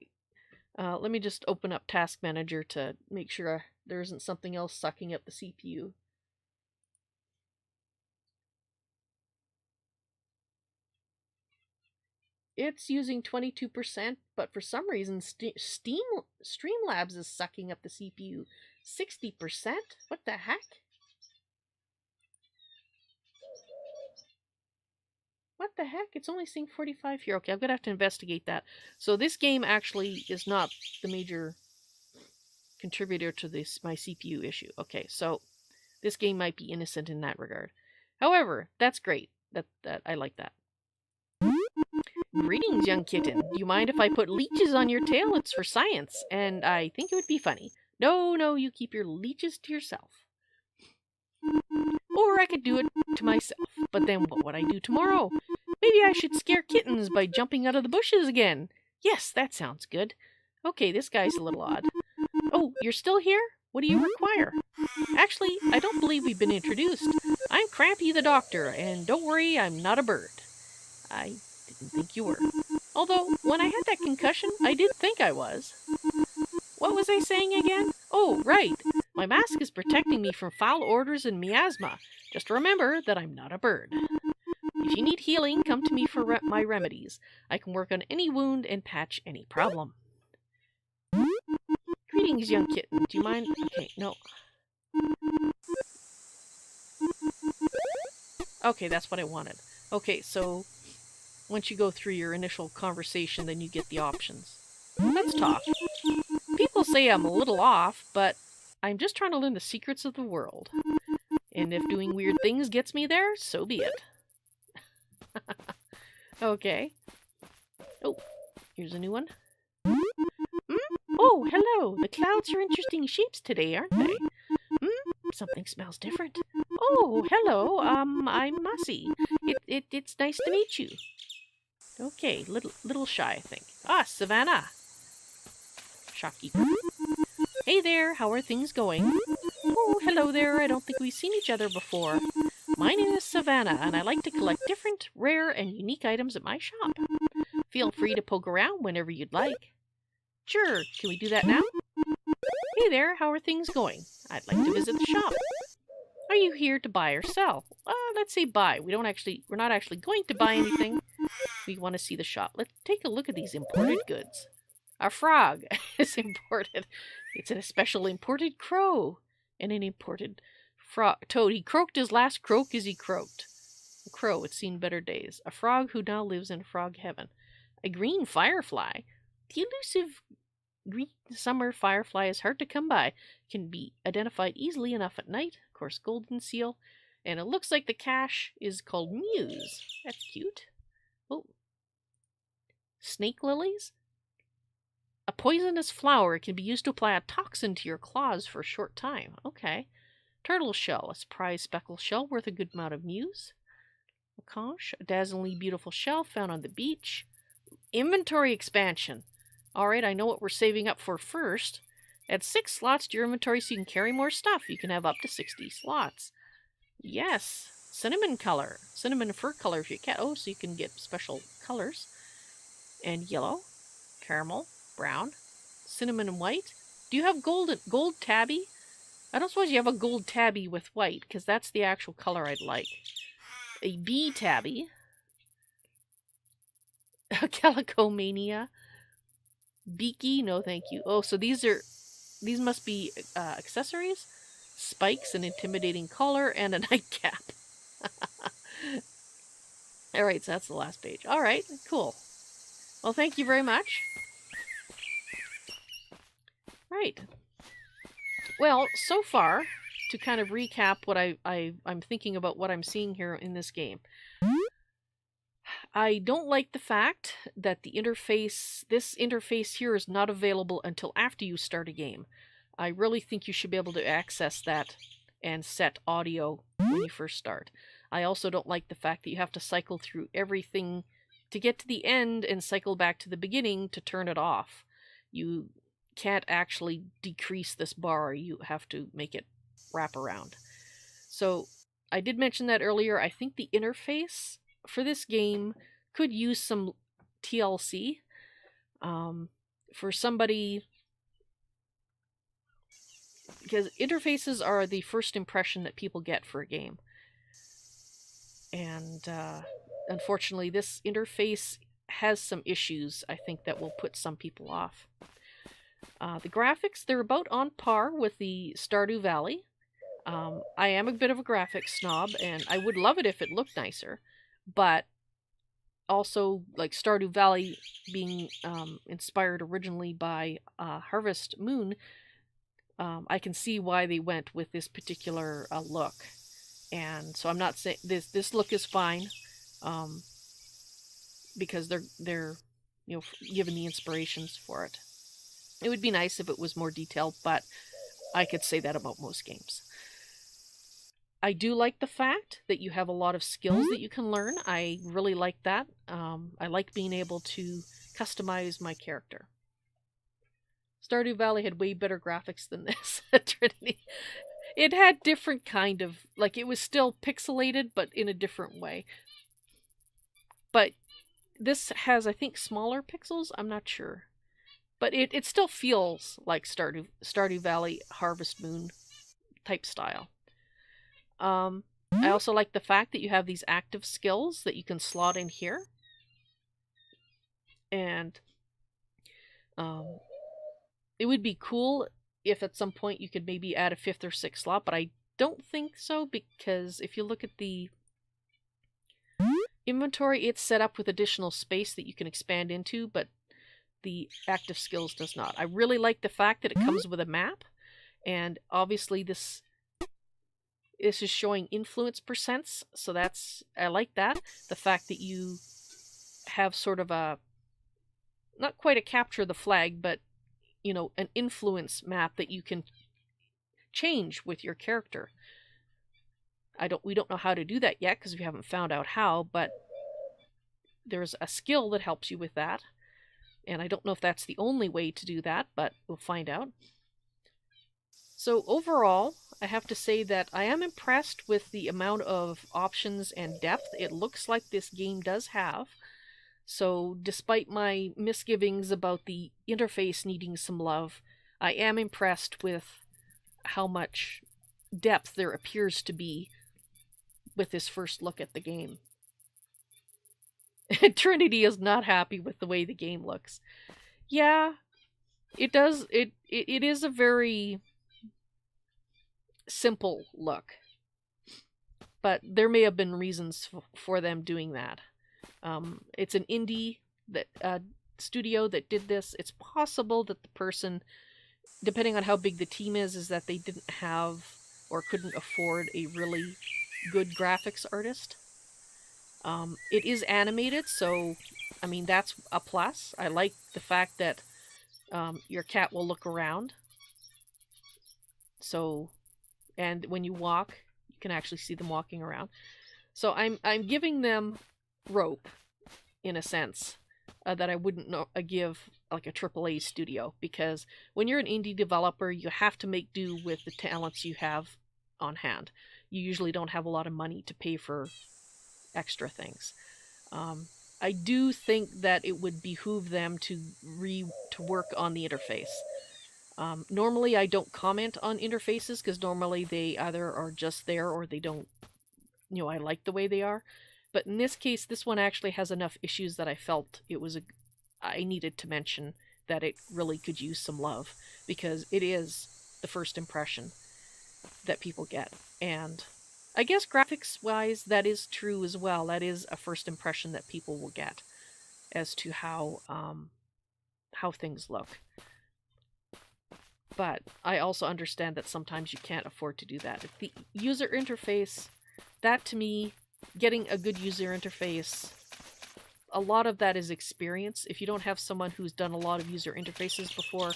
Let me just open up Task Manager to make sure there isn't something else sucking up the CPU. It's using 22%, but for some reason Streamlabs is sucking up the CPU 60%? What the heck? What the heck? It's only saying 45 here. Okay, I'm going to have to investigate that. So this game actually is not the major contributor to my CPU issue. Okay, so this game might be innocent in that regard. However, that's great. That I like that. Greetings, young kitten. Do you mind if I put leeches on your tail? It's for science, and I think it would be funny. No, you keep your leeches to yourself. Or I could do it to myself, but then what would I do tomorrow? Maybe I should scare kittens by jumping out of the bushes again. Yes, that sounds good. Okay, this guy's a little odd. Oh, you're still here? What do you require? Actually, I don't believe we've been introduced. I'm Crampy the doctor, and don't worry, I'm not a bird. I didn't think you were. Although, when I had that concussion, I did think I was. What was I saying again? Oh, right. My mask is protecting me from foul odors and miasma. Just remember that I'm not a bird. If you need healing, come to me for my remedies. I can work on any wound and patch any problem. Greetings, young kitten. Do you mind? Okay, no. Okay, that's what I wanted. Okay, so once you go through your initial conversation, then you get the options. Let's talk. People say I'm a little off, but I'm just trying to learn the secrets of the world. And if doing weird things gets me there, so be it. Okay. Oh, here's a new one. Oh, hello. The clouds are interesting shapes today, aren't they? Something smells different. Oh, hello. I'm Mussy. It's nice to meet you. Okay, little shy, I think. Ah, Savannah. Shopkeeper. Hey there, how are things going? Oh, hello there. I don't think we've seen each other before. My name is Savannah, and I like to collect different, rare, and unique items at my shop. Feel free to poke around whenever you'd like. Sure, can we do that now? Hey there, how are things going? I'd like to visit the shop. Are you here to buy or sell? Let's say buy. We're not actually going to buy anything. We want to see the shop. Let's take a look at these imported goods. A frog is imported. It's a special imported crow and an imported toad. He croaked his last croak as he croaked. A crow, it's seen better days. A frog who now lives in frog heaven. A green firefly. The elusive green summer firefly is hard to come by. Can be identified easily enough at night. Of course, golden seal. And it looks like the cache is called Muse. That's cute. Oh. Snake lilies? A poisonous flower. It can be used to apply a toxin to your claws for a short time. Okay. Turtle shell. A surprise speckled shell worth a good amount of Muse. A conch. A dazzlingly beautiful shell found on the beach. Inventory expansion. Alright, I know what we're saving up for first. Add 6 slots to your inventory so you can carry more stuff. You can have up to 60 slots. Yes. Cinnamon color. Cinnamon fur color if you can. Oh, so you can get special colors. And yellow. Caramel. Brown. Cinnamon and white. Do you have gold tabby? I don't suppose you have a gold tabby with white, because that's the actual color I'd like. A bee tabby. A calico mania. Beaky, no thank you. Oh, so these must be accessories. Spikes, an intimidating collar, and a nightcap. Alright, so that's the last page. Alright, cool. Well, thank you very much. Right. Well, so far, to kind of recap what I'm thinking about what I'm seeing here in this game. I don't like the fact that this interface here is not available until after you start a game. I really think you should be able to access that and set audio when you first start. I also don't like the fact that you have to cycle through everything to get to the end and cycle back to the beginning to turn it off. You can't actually decrease this bar, you have to make it wrap around. So I did mention that earlier. I think the interface for this game could use some TLC. For somebody, because interfaces are the first impression that people get for a game. And unfortunately, this interface has some issues, I think, that will put some people off. The graphics, they're about on par with the Stardew Valley. I am a bit of a graphics snob, and I would love it if it looked nicer. But also, like Stardew Valley being inspired originally by Harvest Moon, I can see why they went with this particular look. And so I'm not saying this look is fine, because they're given the inspirations for it. It would be nice if it was more detailed, but I could say that about most games. I do like the fact that you have a lot of skills that you can learn. I really like that. I like being able to customize my character. Stardew Valley had way better graphics than this. Trinity. It had different kind of, like, it was still pixelated, but in a different way. But this has, I think, smaller pixels. I'm not sure. But it still feels like Stardew Valley Harvest Moon type style. I also like the fact that you have these active skills that you can slot in here. And it would be cool if at some point you could maybe add a 5th or 6th slot, but I don't think so, because if you look at the inventory, it's set up with additional space that you can expand into, but the active skills does not. I really like the fact that it comes with a map, and obviously this is showing influence percents, so I like that. The fact that you have sort of a, not quite a capture the flag, but an influence map that you can change with your character. We don't know how to do that yet because we haven't found out how, but there's a skill that helps you with that. And I don't know if that's the only way to do that, but we'll find out. So overall, I have to say that I am impressed with the amount of options and depth it looks like this game does have. So despite my misgivings about the interface needing some love, I am impressed with how much depth there appears to be with this first look at the game. Trinity is not happy with the way the game looks. Yeah, it does. It is a very simple look, but there may have been reasons for them doing that. It's an indie studio that did this. It's possible that the person, depending on how big the team is that they didn't have or couldn't afford a really good graphics artist. It is animated, so I mean that's a plus. I like the fact that your cat will look around. So, and when you walk, you can actually see them walking around. So I'm giving them rope, in a sense, that I wouldn't give like a AAA studio, because when you're an indie developer, you have to make do with the talents you have on hand. You usually don't have a lot of money to pay for extra things. I do think that it would behoove them to work on the interface. Normally I don't comment on interfaces because normally they either are just there or they don't, I like the way they are. But in this case, this one actually has enough issues that I felt I needed to mention that it really could use some love, because it is the first impression that people get. And I guess graphics-wise, that is true as well. That is a first impression that people will get as to how things look. But I also understand that sometimes you can't afford to do that. If the user interface, that to me, getting a good user interface, a lot of that is experience. If you don't have someone who's done a lot of user interfaces before,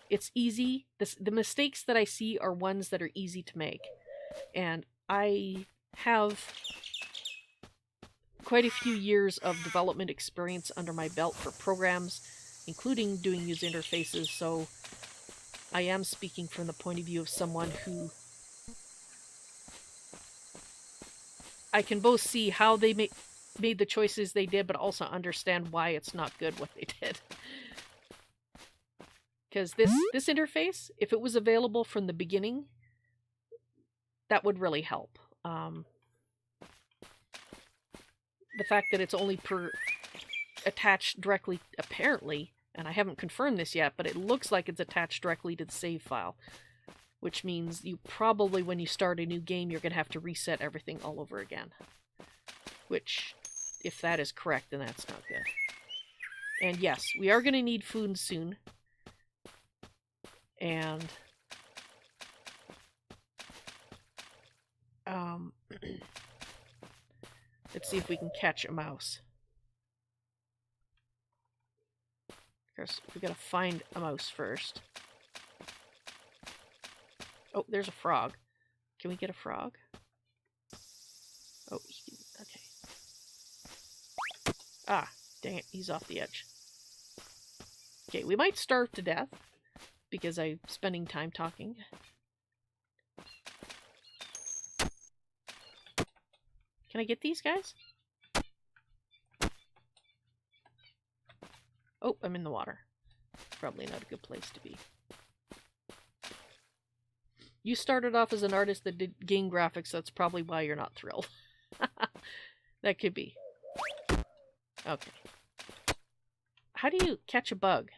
it's easy. The mistakes that I see are ones that are easy to make. And I have quite a few years of development experience under my belt for programs, including doing user interfaces, so I am speaking from the point of view of someone who I can both see how they made the choices they did, but also understand why it's not good what they did. Because this interface, if it was available from the beginning, that would really help. The fact that it's only attached directly, apparently, and I haven't confirmed this yet, but it looks like it's attached directly to the save file, which means you probably, when you start a new game, you're going to have to reset everything all over again. Which, if that is correct, then that's not good. And yes, we are going to need food soon. And let's see if we can catch a mouse. Of course, we gotta find a mouse first. Oh, there's a frog. Can we get a frog? Oh, okay. Ah, dang it, he's off the edge. Okay, we might starve to death because I'm spending time talking. Can I get these guys? Oh, I'm in the water. Probably not a good place to be. You started off as an artist that did game graphics, so that's probably why you're not thrilled. That could be. Okay. How do you catch a bug?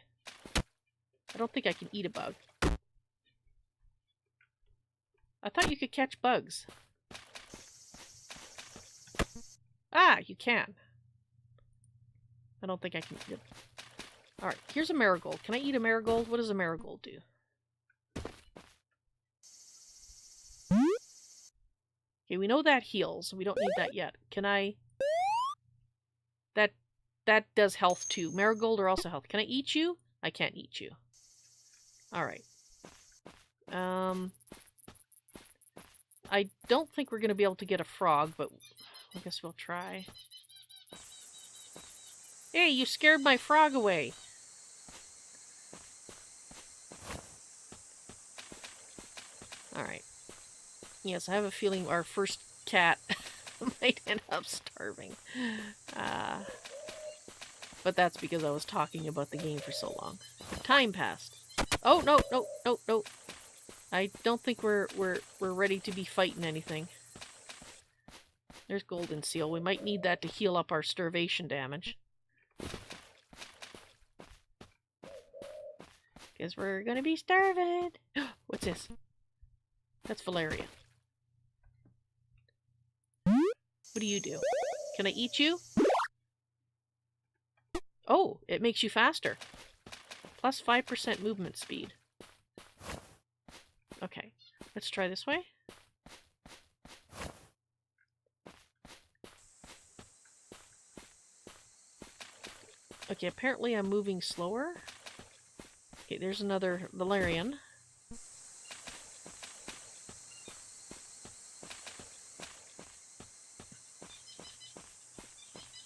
I don't think I can eat a bug. I thought you could catch bugs. Ah, you can. I don't think I can eat it. Alright, here's a marigold. Can I eat a marigold? What does a marigold do? Okay, we know that heals. We don't need that yet. Can I... That does health too. Marigold are also health. Can I eat you? I can't eat you. Alright. I don't think we're going to be able to get a frog, but I guess we'll try. Hey, you scared my frog away! Alright. Yes, I have a feeling our first cat might end up starving. But that's because I was talking about the game for so long. Time passed. Oh, no, no, no, no. I don't think we're ready to be fighting anything. There's golden seal. We might need that to heal up our starvation damage. Because we're gonna be starving. What's this? That's Valeria. What do you do? Can I eat you? Oh, it makes you faster. Plus 5% movement speed. Okay, let's try this way. Okay, apparently I'm moving slower. Okay, there's another Valerian.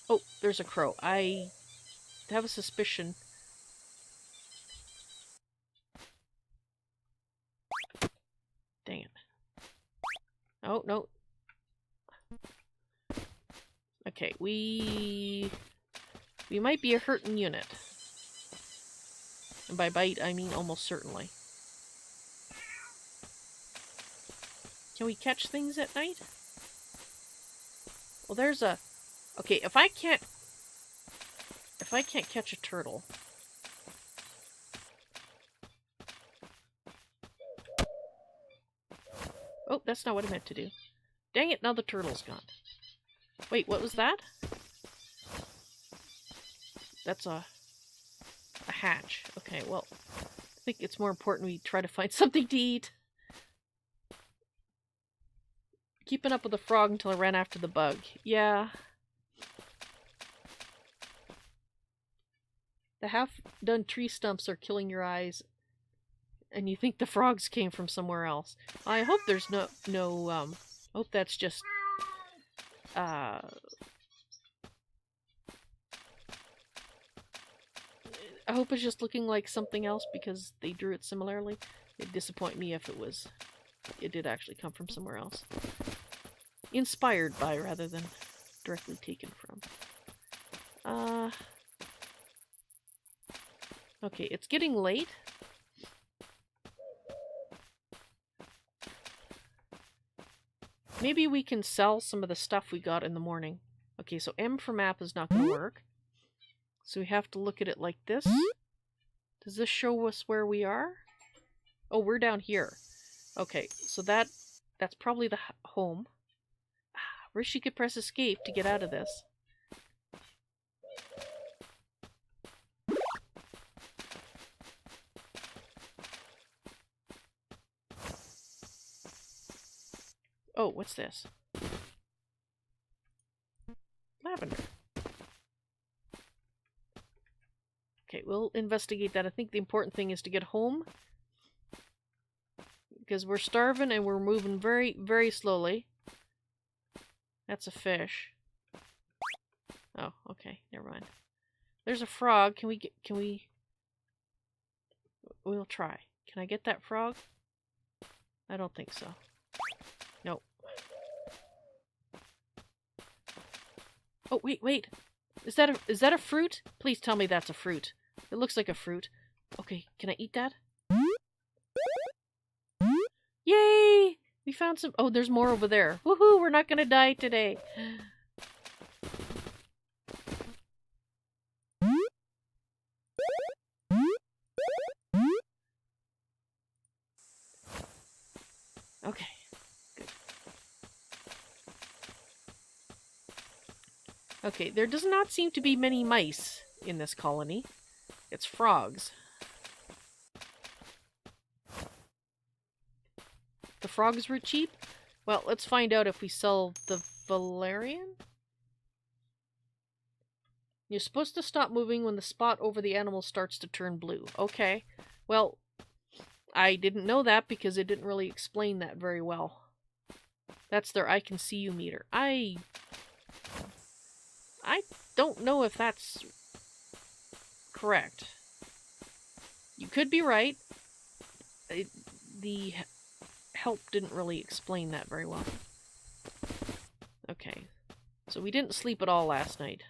Oh, there's a crow. I have a suspicion. Dang it. Oh, no. Okay, we might be a hurting unit. And by bite, I mean almost certainly. Can we catch things at night? Well, there's a... Okay, if I can't catch a turtle... Oh, that's not what I meant to do. Dang it, now the turtle's gone. Wait, what was that? That's a hatch. Okay, well, I think it's more important we try to find something to eat. Keeping up with the frog until I ran after the bug. Yeah. The half-done tree stumps are killing your eyes, and you think the frogs came from somewhere else. I hope there's hope that's just, I hope it's just looking like something else because they drew it similarly. It'd disappoint me if it did actually come from somewhere else. Inspired by rather than directly taken from. Okay, it's getting late. Maybe we can sell some of the stuff we got in the morning. Okay, so M for map is not going to work. So we have to look at it like this. Does this show us where we are? Oh, we're down here. Okay, so that's probably the home. Wish she could press escape to get out of this. Oh, what's this? Lavender. Okay, we'll investigate that. I think the important thing is to get home. Because we're starving and we're moving very, very slowly. That's a fish. Oh, okay, never mind. There's a frog. We'll try. Can I get that frog? I don't think so. Nope. Oh, wait. Is that a fruit? Please tell me that's a fruit. It looks like a fruit. Okay, can I eat that? Yay! We found some... Oh, there's more over there. Woohoo! We're not gonna die today. Okay. Good. Okay, there does not seem to be many mice in this colony. It's frogs. The frogs were cheap? Well, let's find out if we sell the valerian. You're supposed to stop moving when the spot over the animal starts to turn blue. Okay. Well, I didn't know that because it didn't really explain that very well. That's their I can see you meter. I don't know if that's correct. You could be right. The help didn't really explain that very well. Okay. So we didn't sleep at all last night.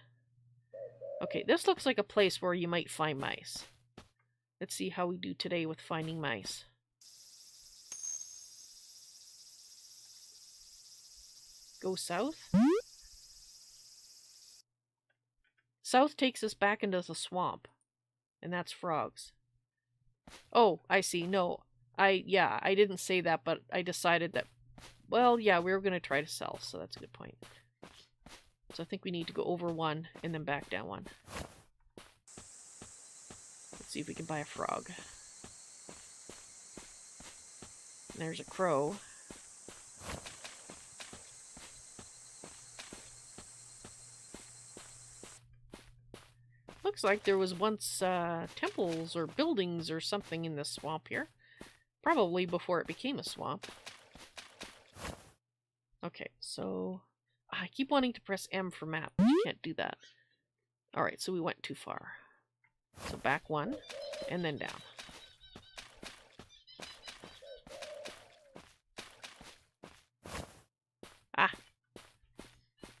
Okay, this looks like a place where you might find mice. Let's see how we do today with finding mice. Go south. South takes us back into the swamp. And that's frogs. Oh, I see. No. I didn't say that, but I decided that, well, yeah, we were going to try to sell, so that's a good point. So I think we need to go over one and then back down one. Let's see if we can buy a frog. There's a crow. Looks like there was once temples or buildings or something in this swamp here. Probably before it became a swamp. Okay, so I keep wanting to press M for map, but you can't do that. Alright, so we went too far. So back one, and then down. Ah!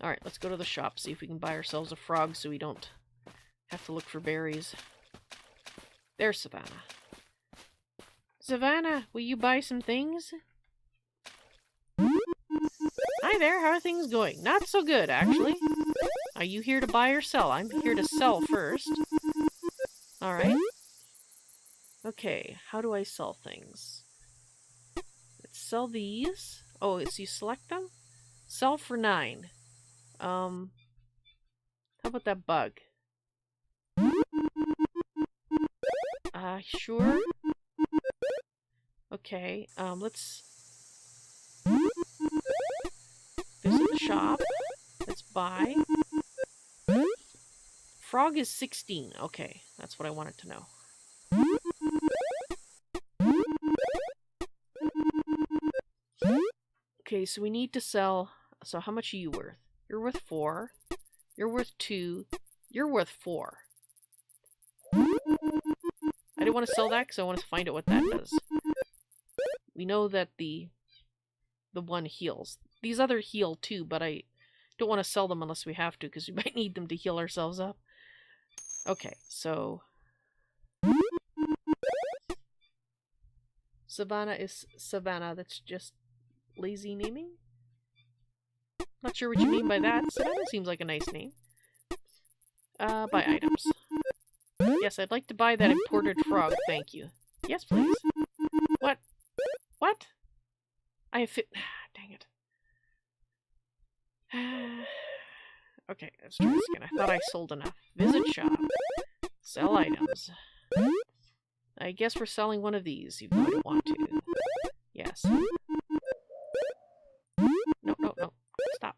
Alright, let's go to the shop, see if we can buy ourselves a frog so we don't have to look for berries. There's Savannah. Savannah, will you buy some things? Hi there, how are things going? Not so good, actually. Are you here to buy or sell? I'm here to sell first. Alright. Okay, how do I sell things? Let's sell these. Oh, it's you select them? Sell for 9. How about that bug? Sure. Okay, let's visit the shop. Let's buy. Frog is 16. Okay, that's what I wanted to know. Okay, so we need to sell. So how much are you worth? You're worth 4. You're worth 2. You're worth 4. I didn't want to sell that because I want to find out what that does. We know that the one heals. These other heal too, but I don't want to sell them unless we have to because we might need them to heal ourselves up. Okay, so Savannah is Savannah. That's just lazy naming? Not sure what you mean by that. Savannah seems like a nice name. Buy items. Yes, I'd like to buy that imported frog, thank you. Yes, please. What? What? I have dang it. Okay, let's try this again. I thought I sold enough. Visit shop. Sell items. I guess we're selling one of these, even though I don't want to. Yes. No, no, no. Stop.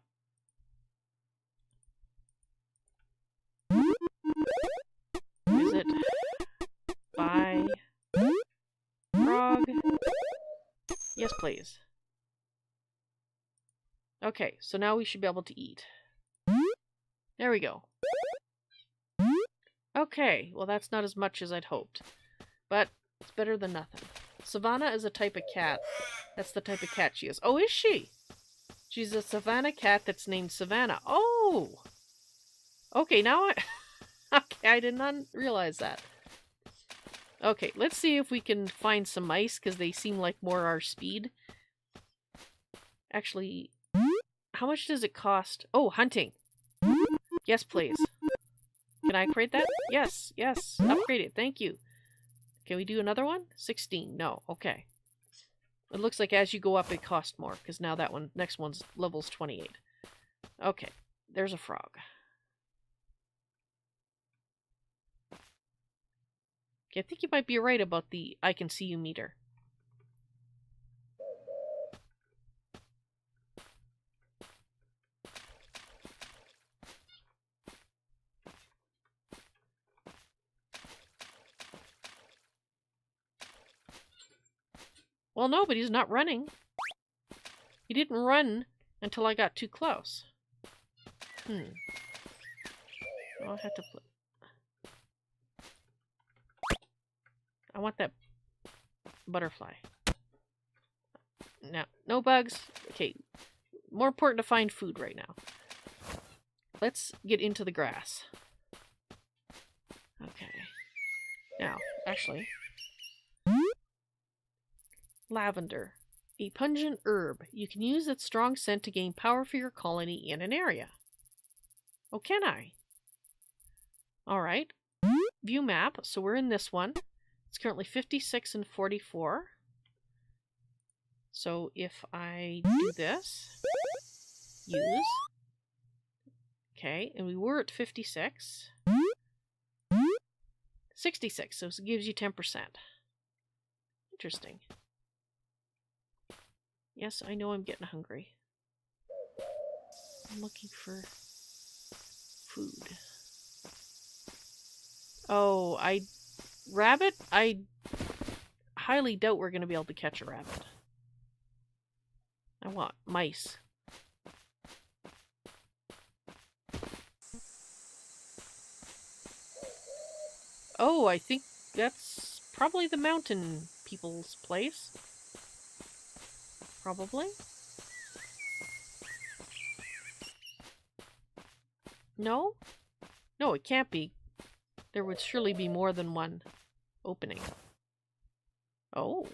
Visit. Buy. Frog. Yes, please. Okay, so now we should be able to eat. There we go. Okay, well that's not as much as I'd hoped. But it's better than nothing. Savannah is a type of cat. That's the type of cat she is. Oh, is she? She's a Savannah cat that's named Savannah. Oh! Okay, now I... Okay, I did not realize that. Okay, let's see if we can find some mice, because they seem like more our speed. Actually, how much does it cost? Oh, hunting. Yes, please. Can I upgrade that? Yes, yes. Upgrade it. Thank you. Can we do another one? 16. No. Okay. It looks like as you go up, it costs more, because now that one, next one's level's 28. Okay. There's a frog. Okay, I think you might be right about the I can see you meter. Well, no, but he's not running. He didn't run until I got too close. I'll have to put... I want that butterfly. No, no bugs. Okay, more important to find food right now. Let's get into the grass. Okay. Now, actually... Lavender. A pungent herb. You can use its strong scent to gain power for your colony in an area. Oh, can I? Alright. View map. So we're in this one. It's currently 56 and 44. So if I do this, use. Okay, and we were at 56. 66, so it gives you 10%. Interesting. Yes, I know I'm getting hungry. I'm looking for food. Oh, rabbit? I highly doubt we're going to be able to catch a rabbit. I want mice. Oh, I think that's probably the mountain people's place. Probably. No? No, it can't be. There would surely be more than one opening. Oh.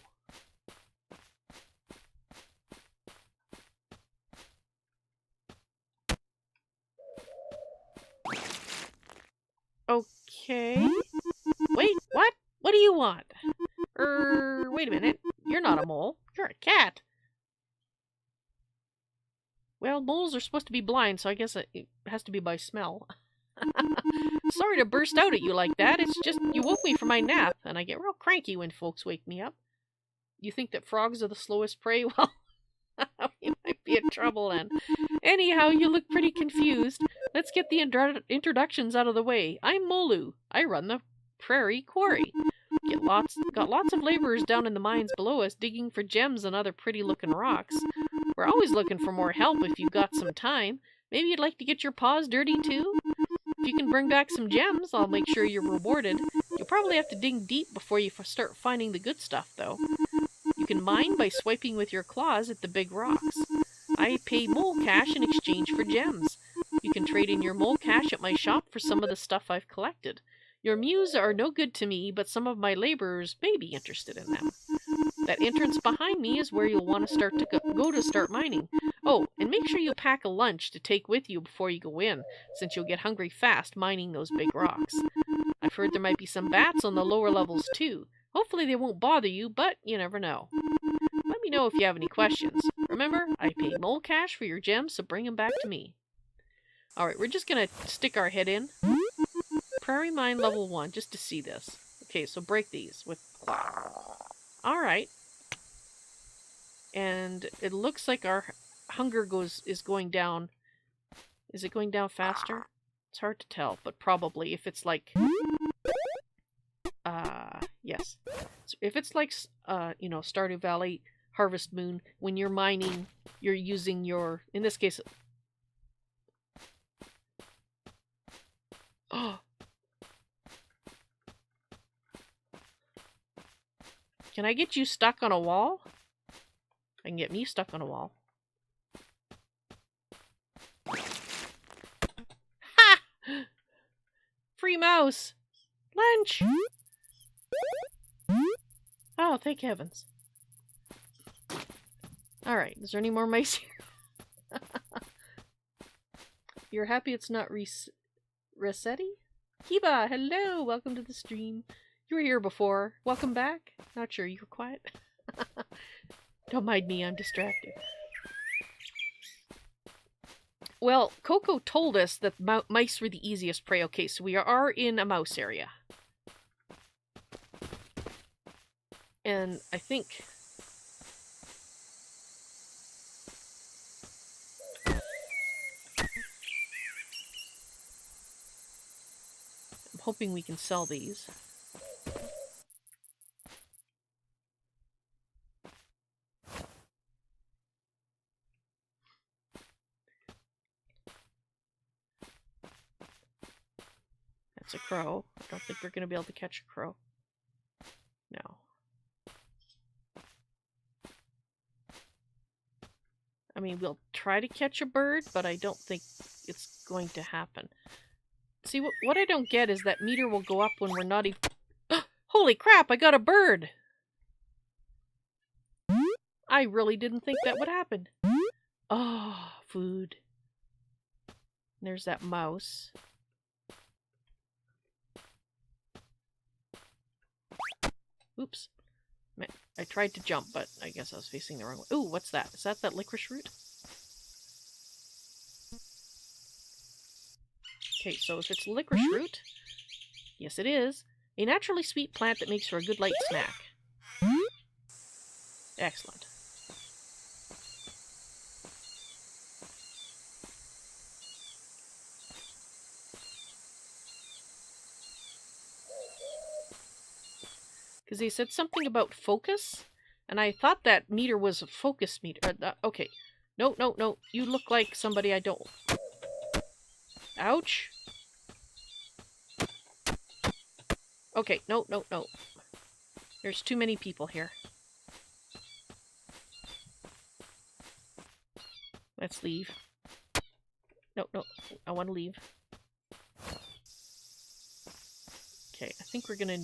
Okay. Wait, what? What do you want? Wait a minute. You're not a mole. You're a cat. Well, moles are supposed to be blind, so I guess it has to be by smell. Sorry to burst out at you like that. It's just you woke me from my nap, and I get real cranky when folks wake me up. You think that frogs are the slowest prey? Well, you might be in trouble then. Anyhow, you look pretty confused. Let's get the introductions out of the way. I'm Molu. I run the prairie quarry. Got lots of laborers down in the mines below us digging for gems and other pretty-looking rocks. We're always looking for more help if you've got some time. Maybe you'd like to get your paws dirty too? If you can bring back some gems, I'll make sure you're rewarded. You'll probably have to dig deep before you start finding the good stuff, though. You can mine by swiping with your claws at the big rocks. I pay mole cash in exchange for gems. You can trade in your mole cash at my shop for some of the stuff I've collected. Your mews are no good to me, but some of my laborers may be interested in them. That entrance behind me is where you'll want to go to start mining. Oh, and make sure you pack a lunch to take with you before you go in, since you'll get hungry fast mining those big rocks. I've heard there might be some bats on the lower levels too. Hopefully they won't bother you, but you never know. Let me know if you have any questions. Remember, I pay mole cash for your gems, so bring them back to me. Alright, we're just going to stick our head in. Prairie mine level 1, just to see this. Okay, so break these with claw. Alright. And it looks like our hunger is going down. Is it going down faster? It's hard to tell, but probably if it's like... yes. So if it's like, you know, Stardew Valley, Harvest Moon, when you're mining, you're using your... In this case... Oh! Can I get you stuck on a wall? I can get me stuck on a wall. Ha! Free mouse! Lunch! Oh, thank heavens. Alright, is there any more mice here? You're happy it's not Resetti? Kiba, hello! Welcome to the stream. You were here before. Welcome back. Not sure, you were quiet. Don't mind me, I'm distracted. Well, Coco told us that mice were the easiest prey. Okay, so we are in a mouse area. And I think... I'm hoping we can sell these. That's a crow. I don't think we're going to be able to catch a crow. No. I mean, we'll try to catch a bird, but I don't think it's going to happen. See, what I don't get is that meter will go up when we're not even... Holy crap, I got a bird! I really didn't think that would happen. Oh, food. There's that mouse. Oops. I tried to jump, but I guess I was facing the wrong way. Ooh, what's that? Is that licorice root? Okay, so if it's licorice root, yes it is, a naturally sweet plant that makes for a good light snack. Excellent. Because they said something about focus, and I thought that meter was a focus meter. Okay. No, no, no. You look like somebody I don't... Ouch. Okay, no, no, no. There's too many people here. Let's leave. No, no. I want to leave. Okay, I think we're gonna...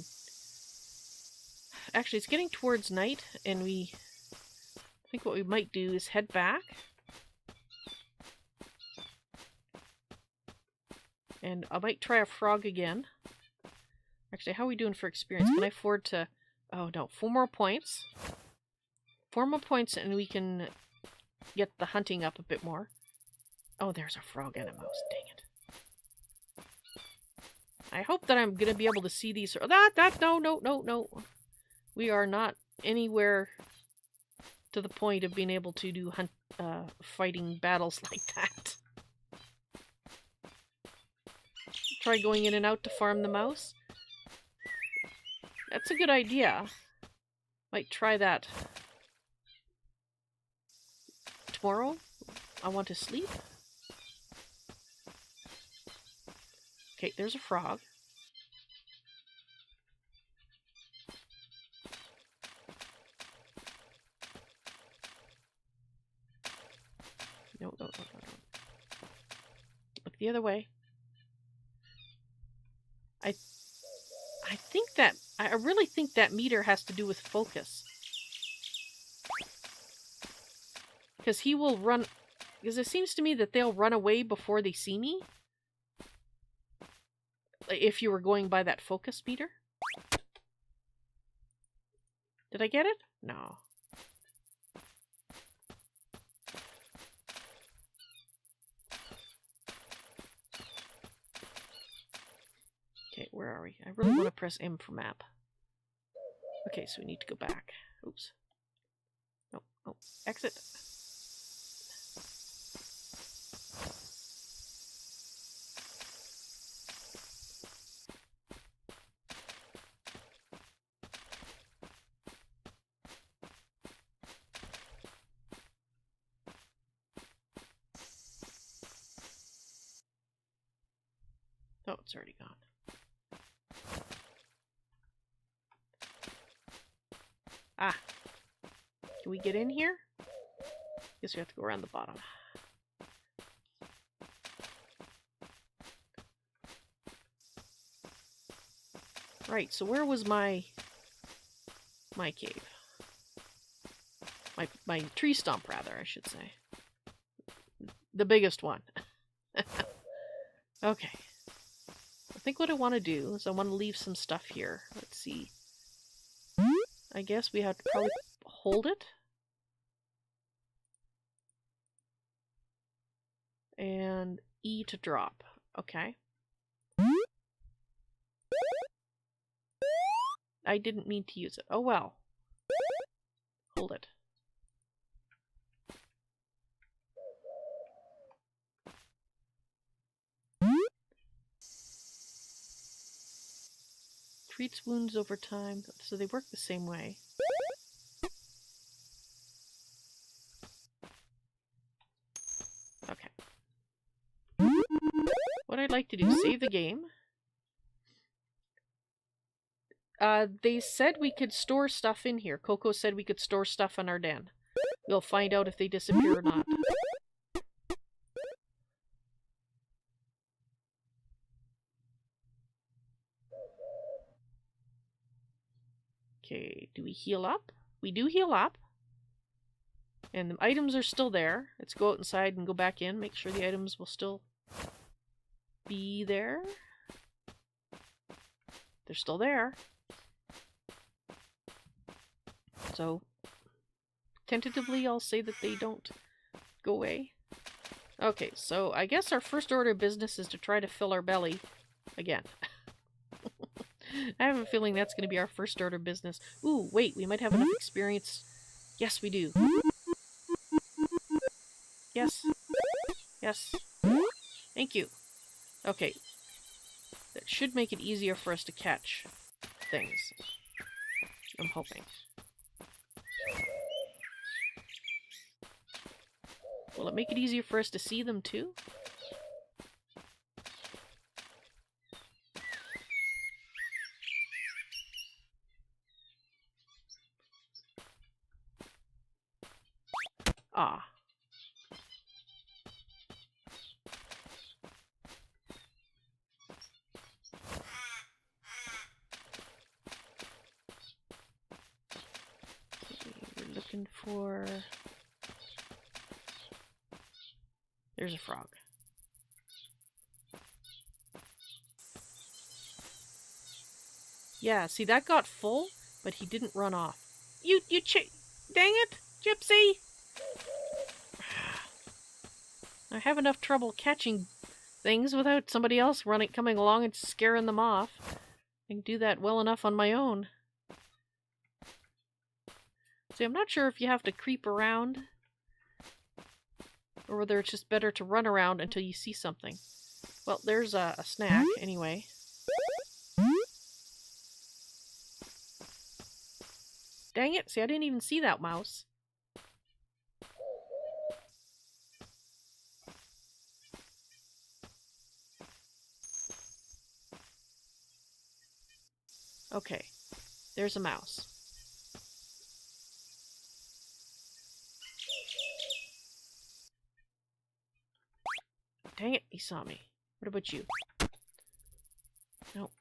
Actually, it's getting towards night, and I think what we might do is head back. And I might try a frog again. Actually, how are we doing for experience? Can I afford to... Oh, no. 4 more points. 4 more points, and we can get the hunting up a bit more. Oh, there's a frog and a mouse. Dang it. I hope that I'm going to be able to see these. No. We are not anywhere to the point of being able to do fighting battles like that. Try going in and out to farm the mouse. That's a good idea. Might try that. Tomorrow, I want to sleep. Okay, there's a frog. No. Look the other way. I really think that meter has to do with focus. Because he will run... Because it seems to me that they'll run away before they see me. If you were going by that focus meter. Did I get it? No. Okay, where are we? I really want to press M for map. Okay, so we need to go back. Oops. No. Exit. Oh, it's already gone. Ah. Can we get in here? Guess we have to go around the bottom. Right, so where was my cave? My tree stump, rather, I should say. The biggest one. Okay. I think what I want to do is I want to leave some stuff here. Let's see. I guess we have to probably hold it. And E to drop. Okay. I didn't mean to use it. Oh well. Hold it. Treats wounds over time, so they work the same way. Okay. What I'd like to do, save the game. They said we could store stuff in here. Coco said we could store stuff in our den. We'll find out if they disappear or not. Okay, do we heal up? We do heal up. And the items are still there. Let's go out inside and go back in. Make sure the items will still be there. They're still there. So, tentatively, I'll say that they don't go away. Okay, so I guess our first order of business is to try to fill our belly again. I have a feeling that's going to be our first order of business. Ooh, wait, we might have enough experience. Yes, we do. Yes. Yes. Thank you. Okay. That should make it easier for us to catch things. I'm hoping. Will it make it easier for us to see them too? Ah. Okay, we're looking for... There's a frog. Yeah, see, that got full, but he didn't run off. Dang it, Gypsy! I have enough trouble catching things without somebody else coming along and scaring them off. I can do that well enough on my own. See, I'm not sure if you have to creep around or whether it's just better to run around until you see something. Well, there's a snack, anyway. Dang it, see, I didn't even see that mouse. Okay, there's a mouse. Dang it, he saw me. What about you? Nope.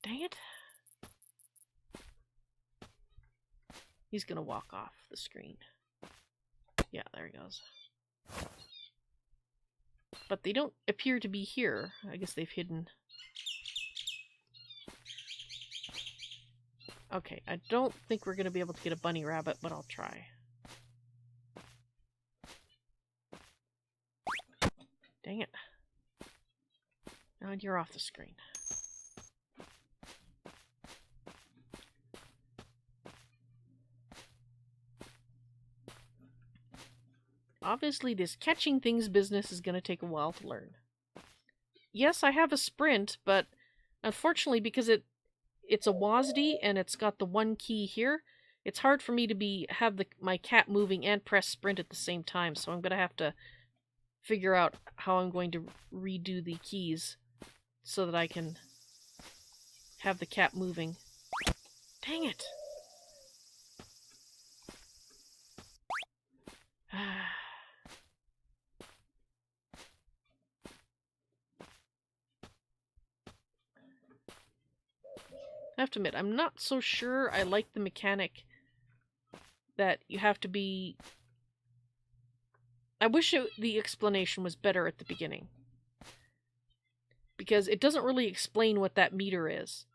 Dang it. He's gonna walk off the screen. Yeah, there he goes. But they don't appear to be here. I guess they've hidden. Okay, I don't think we're gonna be able to get a bunny rabbit, but I'll try. Dang it. Now you're off the screen. Obviously, this catching things business is going to take a while to learn. Yes, I have a sprint, but unfortunately, because it's a WASD and it's got the one key here, it's hard for me to have my cat moving and press sprint at the same time, so I'm going to have to figure out how I'm going to redo the keys so that I can have the cat moving. Dang it! I have to admit, I'm not so sure I like the mechanic that you have to be... I wish the explanation was better at the beginning. Because it doesn't really explain what that meter is.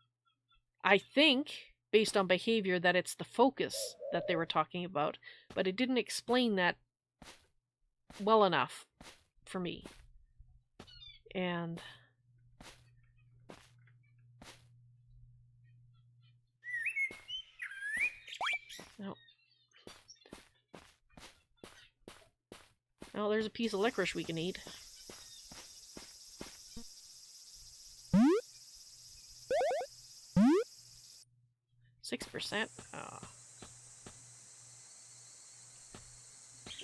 I think, based on behavior, that it's the focus that they were talking about, but it didn't explain that well enough for me. And... no. Oh, there's a piece of licorice we can eat. %. Oh.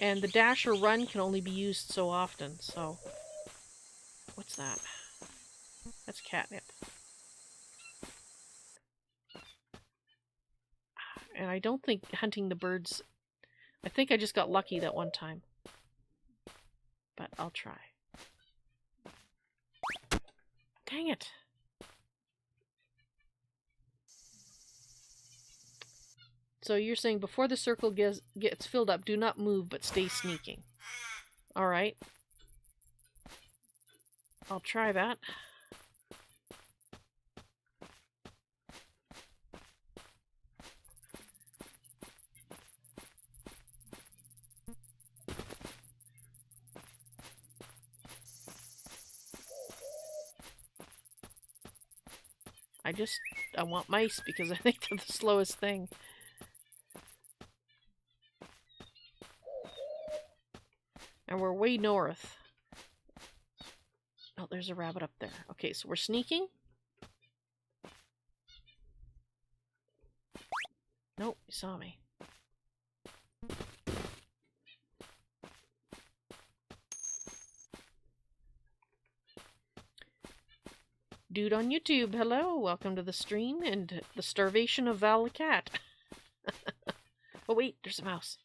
And the dash or run can only be used so often, so... What's that? That's catnip. And I don't think hunting the birds... I think I just got lucky that one time. But I'll try. Dang it! So you're saying before the circle gets filled up, do not move, but stay sneaking. Alright. I'll try that. I want mice because I think they're the slowest thing. And we're way north. Oh, there's a rabbit up there. Okay, so we're sneaking. Nope, you saw me. Dude on YouTube, hello, welcome to the stream and the starvation of Val the cat. Oh wait, there's a mouse.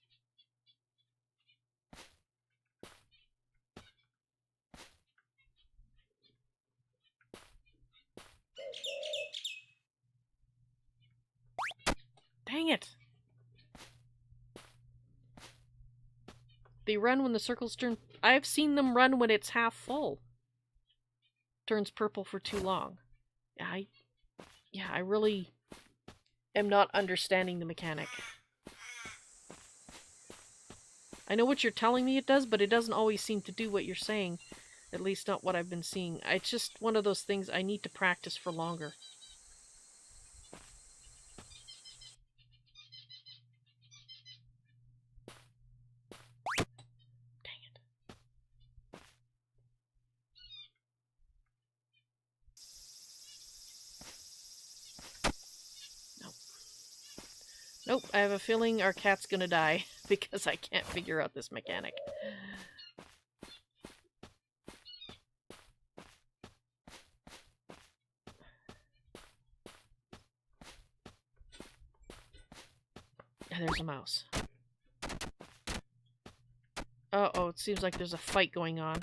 Dang it! They run when the circles turn... I've seen them run when it's half full. Turns purple for too long. I really am not understanding the mechanic. I know what you're telling me it does, but it doesn't always seem to do what you're saying. At least not what I've been seeing. It's just one of those things I need to practice for longer. Dang it. Nope. Nope, I have a feeling our cat's gonna die because I can't figure out this mechanic. There's a mouse. Uh-oh, it seems like there's a fight going on.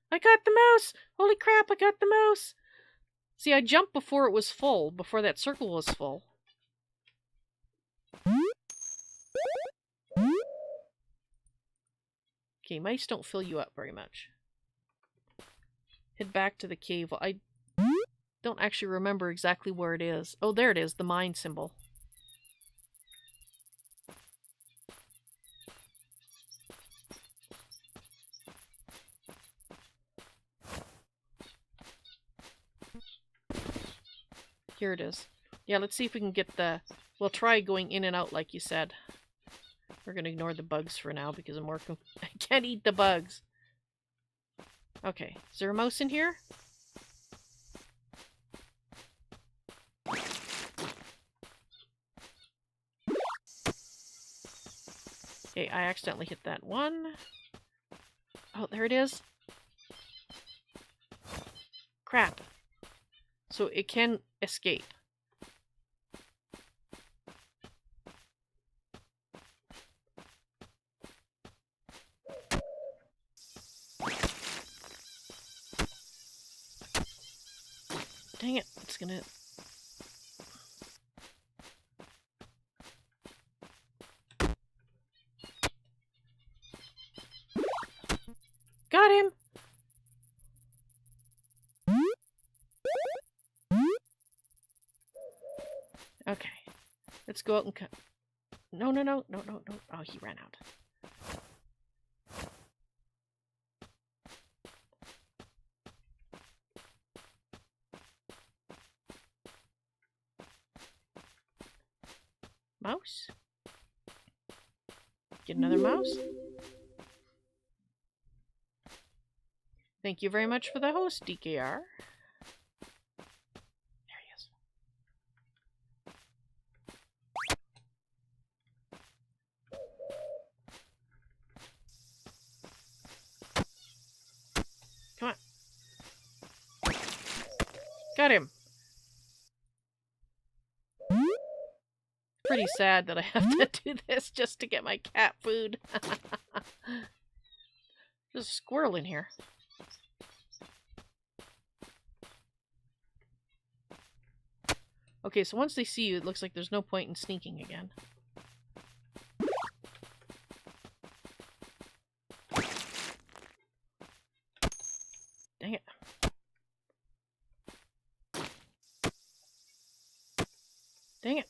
I got the mouse! Holy crap, I got the mouse! See, I jumped before it was full, before that circle was full. Okay, mice don't fill you up very much. Head back to the cave. I don't actually remember exactly where it is. Oh, there it is, the mine symbol. Here it is. Yeah, let's see if we can get the... We'll try going in and out like you said. We're going to ignore the bugs for now because I'm more... I can't eat the bugs. Okay, is there a mouse in here? Okay, I accidentally hit that one. Oh, there it is. Crap. So it can escape. Dang it, it's gonna... Got him! Okay. Let's go out and cut. No. Oh, he ran out. Mouse? Get another mouse? Thank you very much for the host, DKR. There he is. Come on. Got him. Pretty sad that I have to do this just to get my cat food. There's a squirrel in here. Okay, so once they see you, it looks like there's no point in sneaking again. Dang it. Dang it.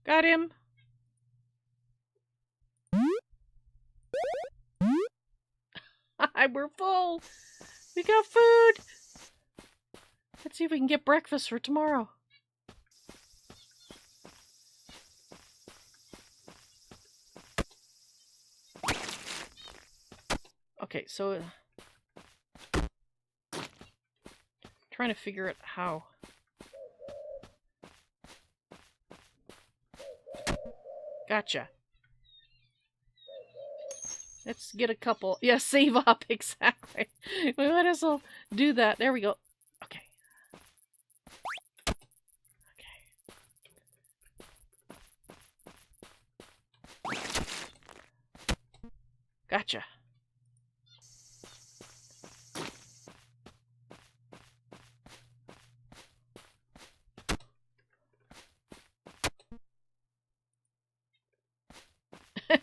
Got him. We're full. We got food. Let's see if we can get breakfast for tomorrow. Okay, so trying to figure out how. Gotcha. Let's get a couple. Yeah, save up, exactly. We might as well do that. There we go. Okay. Okay. Gotcha.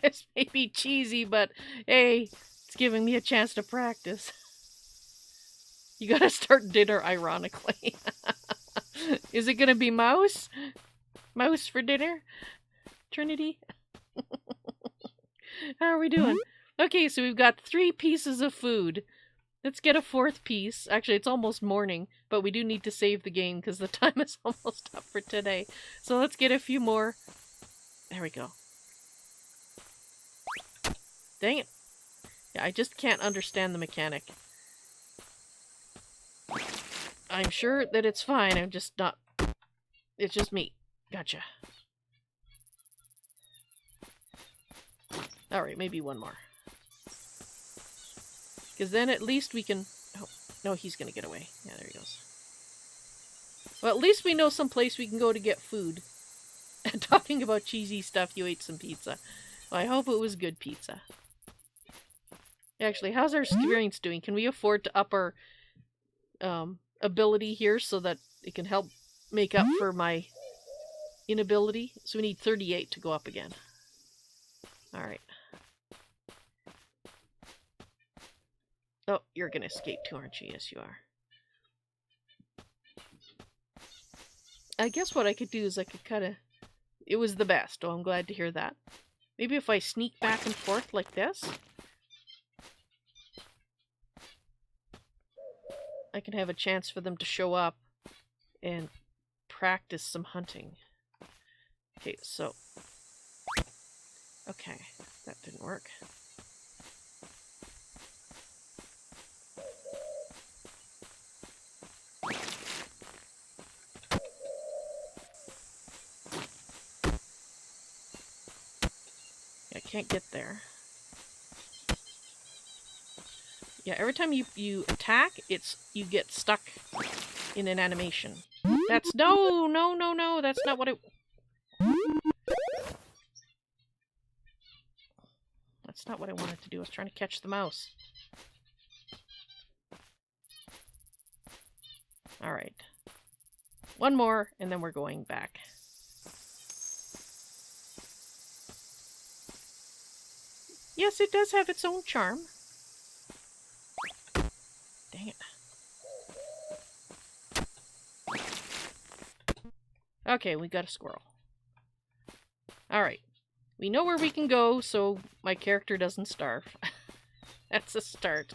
It's maybe cheesy, but hey, It's giving me a chance to practice. You gotta start dinner, ironically. Is it gonna be mouse? Mouse for dinner? Trinity? How are we doing? Okay, so we've got 3 pieces of food. Let's get a 4th piece. Actually, it's almost morning, but we do need to save the game because the time is almost up for today. So let's get a few more. There we go. Dang it. Yeah, I just can't understand the mechanic. I'm sure that it's fine, I'm just not... It's just me. Gotcha. Alright, maybe one more. Because then at least we can... Oh, no, he's gonna get away. Yeah, there he goes. Well, at least we know some place we can go to get food. Talking about cheesy stuff, you ate some pizza. Well, I hope it was good pizza. Actually, how's our experience doing? Can we afford to up our ability here so that it can help make up for my inability? So we need 38 to go up again. Alright. Oh, you're gonna escape too, aren't you? Yes, you are. I guess what I could do is I could kind of... It was the best. Oh, I'm glad to hear that. Maybe if I sneak back and forth like this, I can have a chance for them to show up and practice some hunting. Okay, so... Okay, that didn't work. I can't get there. Yeah, every time you attack, you get stuck in an animation. That's no, that's not what it... That's not what I wanted to do. I was trying to catch the mouse. Alright. One more, and then we're going back. Yes, it does have its own charm. Dang it. Okay, we got a squirrel. Alright. We know where we can go, so my character doesn't starve. That's a start.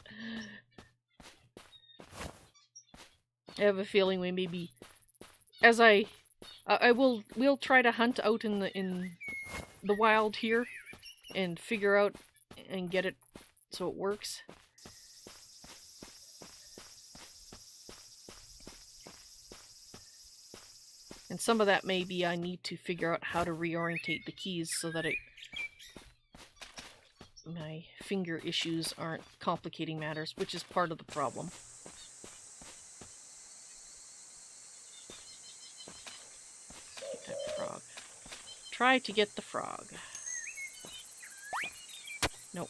I have a feeling we may be... As we'll try to hunt out in the wild here and figure out and get it so it works. And some of that may be I need to figure out how to reorientate the keys so that my finger issues aren't complicating matters, which is part of the problem. Get that frog. Try to get the frog. Nope.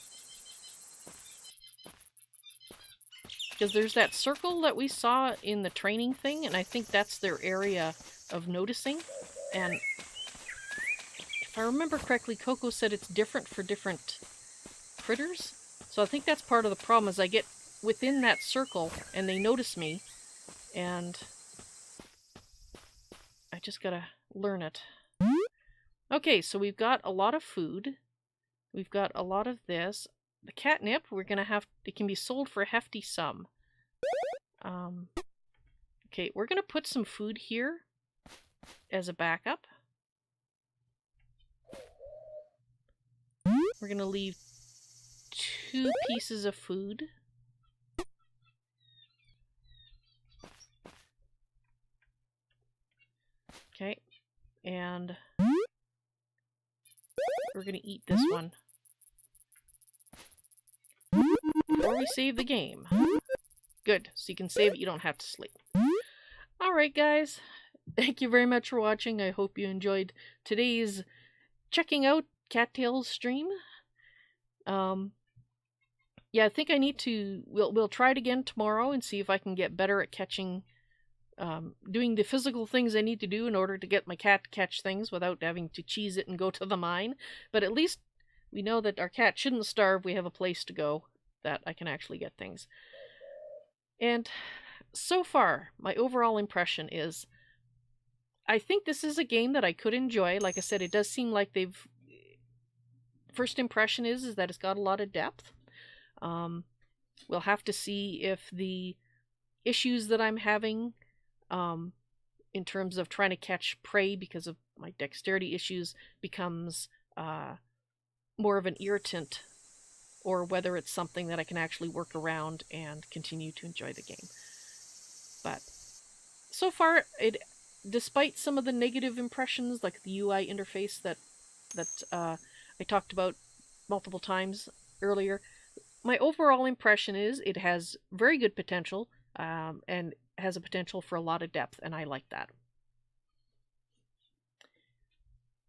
Because there's that circle that we saw in the training thing, and I think that's their area of noticing. And if I remember correctly, Coco said it's different for different critters. So I think that's part of the problem, is I get within that circle and they notice me, and I just gotta learn it. Okay, so we've got a lot of food. We've got a lot of this. The catnip, we're gonna have... It can be sold for a hefty sum. Okay, we're gonna put some food here as a backup. We're gonna leave 2 pieces of food. Okay, and we're gonna eat this one before we save the game. Good, so you can save it, you don't have to sleep. Alright guys, thank you very much for watching. I hope you enjoyed today's checking out Cattails stream. Yeah, I think I need to... We'll try it again tomorrow and see if I can get better at catching... doing the physical things I need to do in order to get my cat to catch things without having to cheese it and go to the mine. But at least we know that our cat shouldn't starve. We have a place to go. that I can actually get things. And so far, my overall impression is I think this is a game that I could enjoy. Like I said, it does seem like they've... First impression is that it's got a lot of depth. We'll have to see if the issues that I'm having in terms of trying to catch prey because of my dexterity issues becomes more of an irritant, or whether it's something that I can actually work around and continue to enjoy the game. But so far, despite some of the negative impressions, like the UI interface that I talked about multiple times earlier, my overall impression is it has very good potential, and has a potential for a lot of depth, and I like that.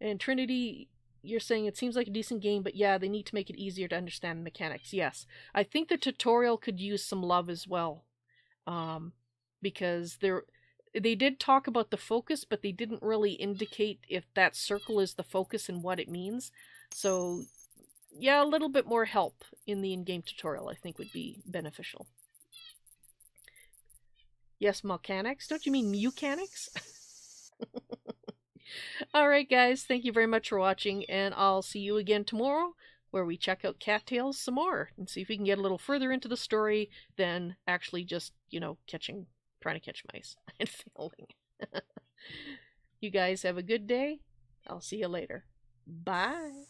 And Trinity, you're saying it seems like a decent game, but yeah, they need to make it easier to understand the mechanics. Yes, I think the tutorial could use some love as well, because they did talk about the focus, but they didn't really indicate if that circle is the focus and what it means. So yeah, a little bit more help in the in-game tutorial I think would be beneficial. Yes, mechanics? Don't you mean mechanics? Alright guys, thank you very much for watching, and I'll see you again tomorrow, where we check out Cattails some more, and see if we can get a little further into the story than actually just, you know, trying to catch mice and failing. You guys have a good day. I'll see you later. Bye!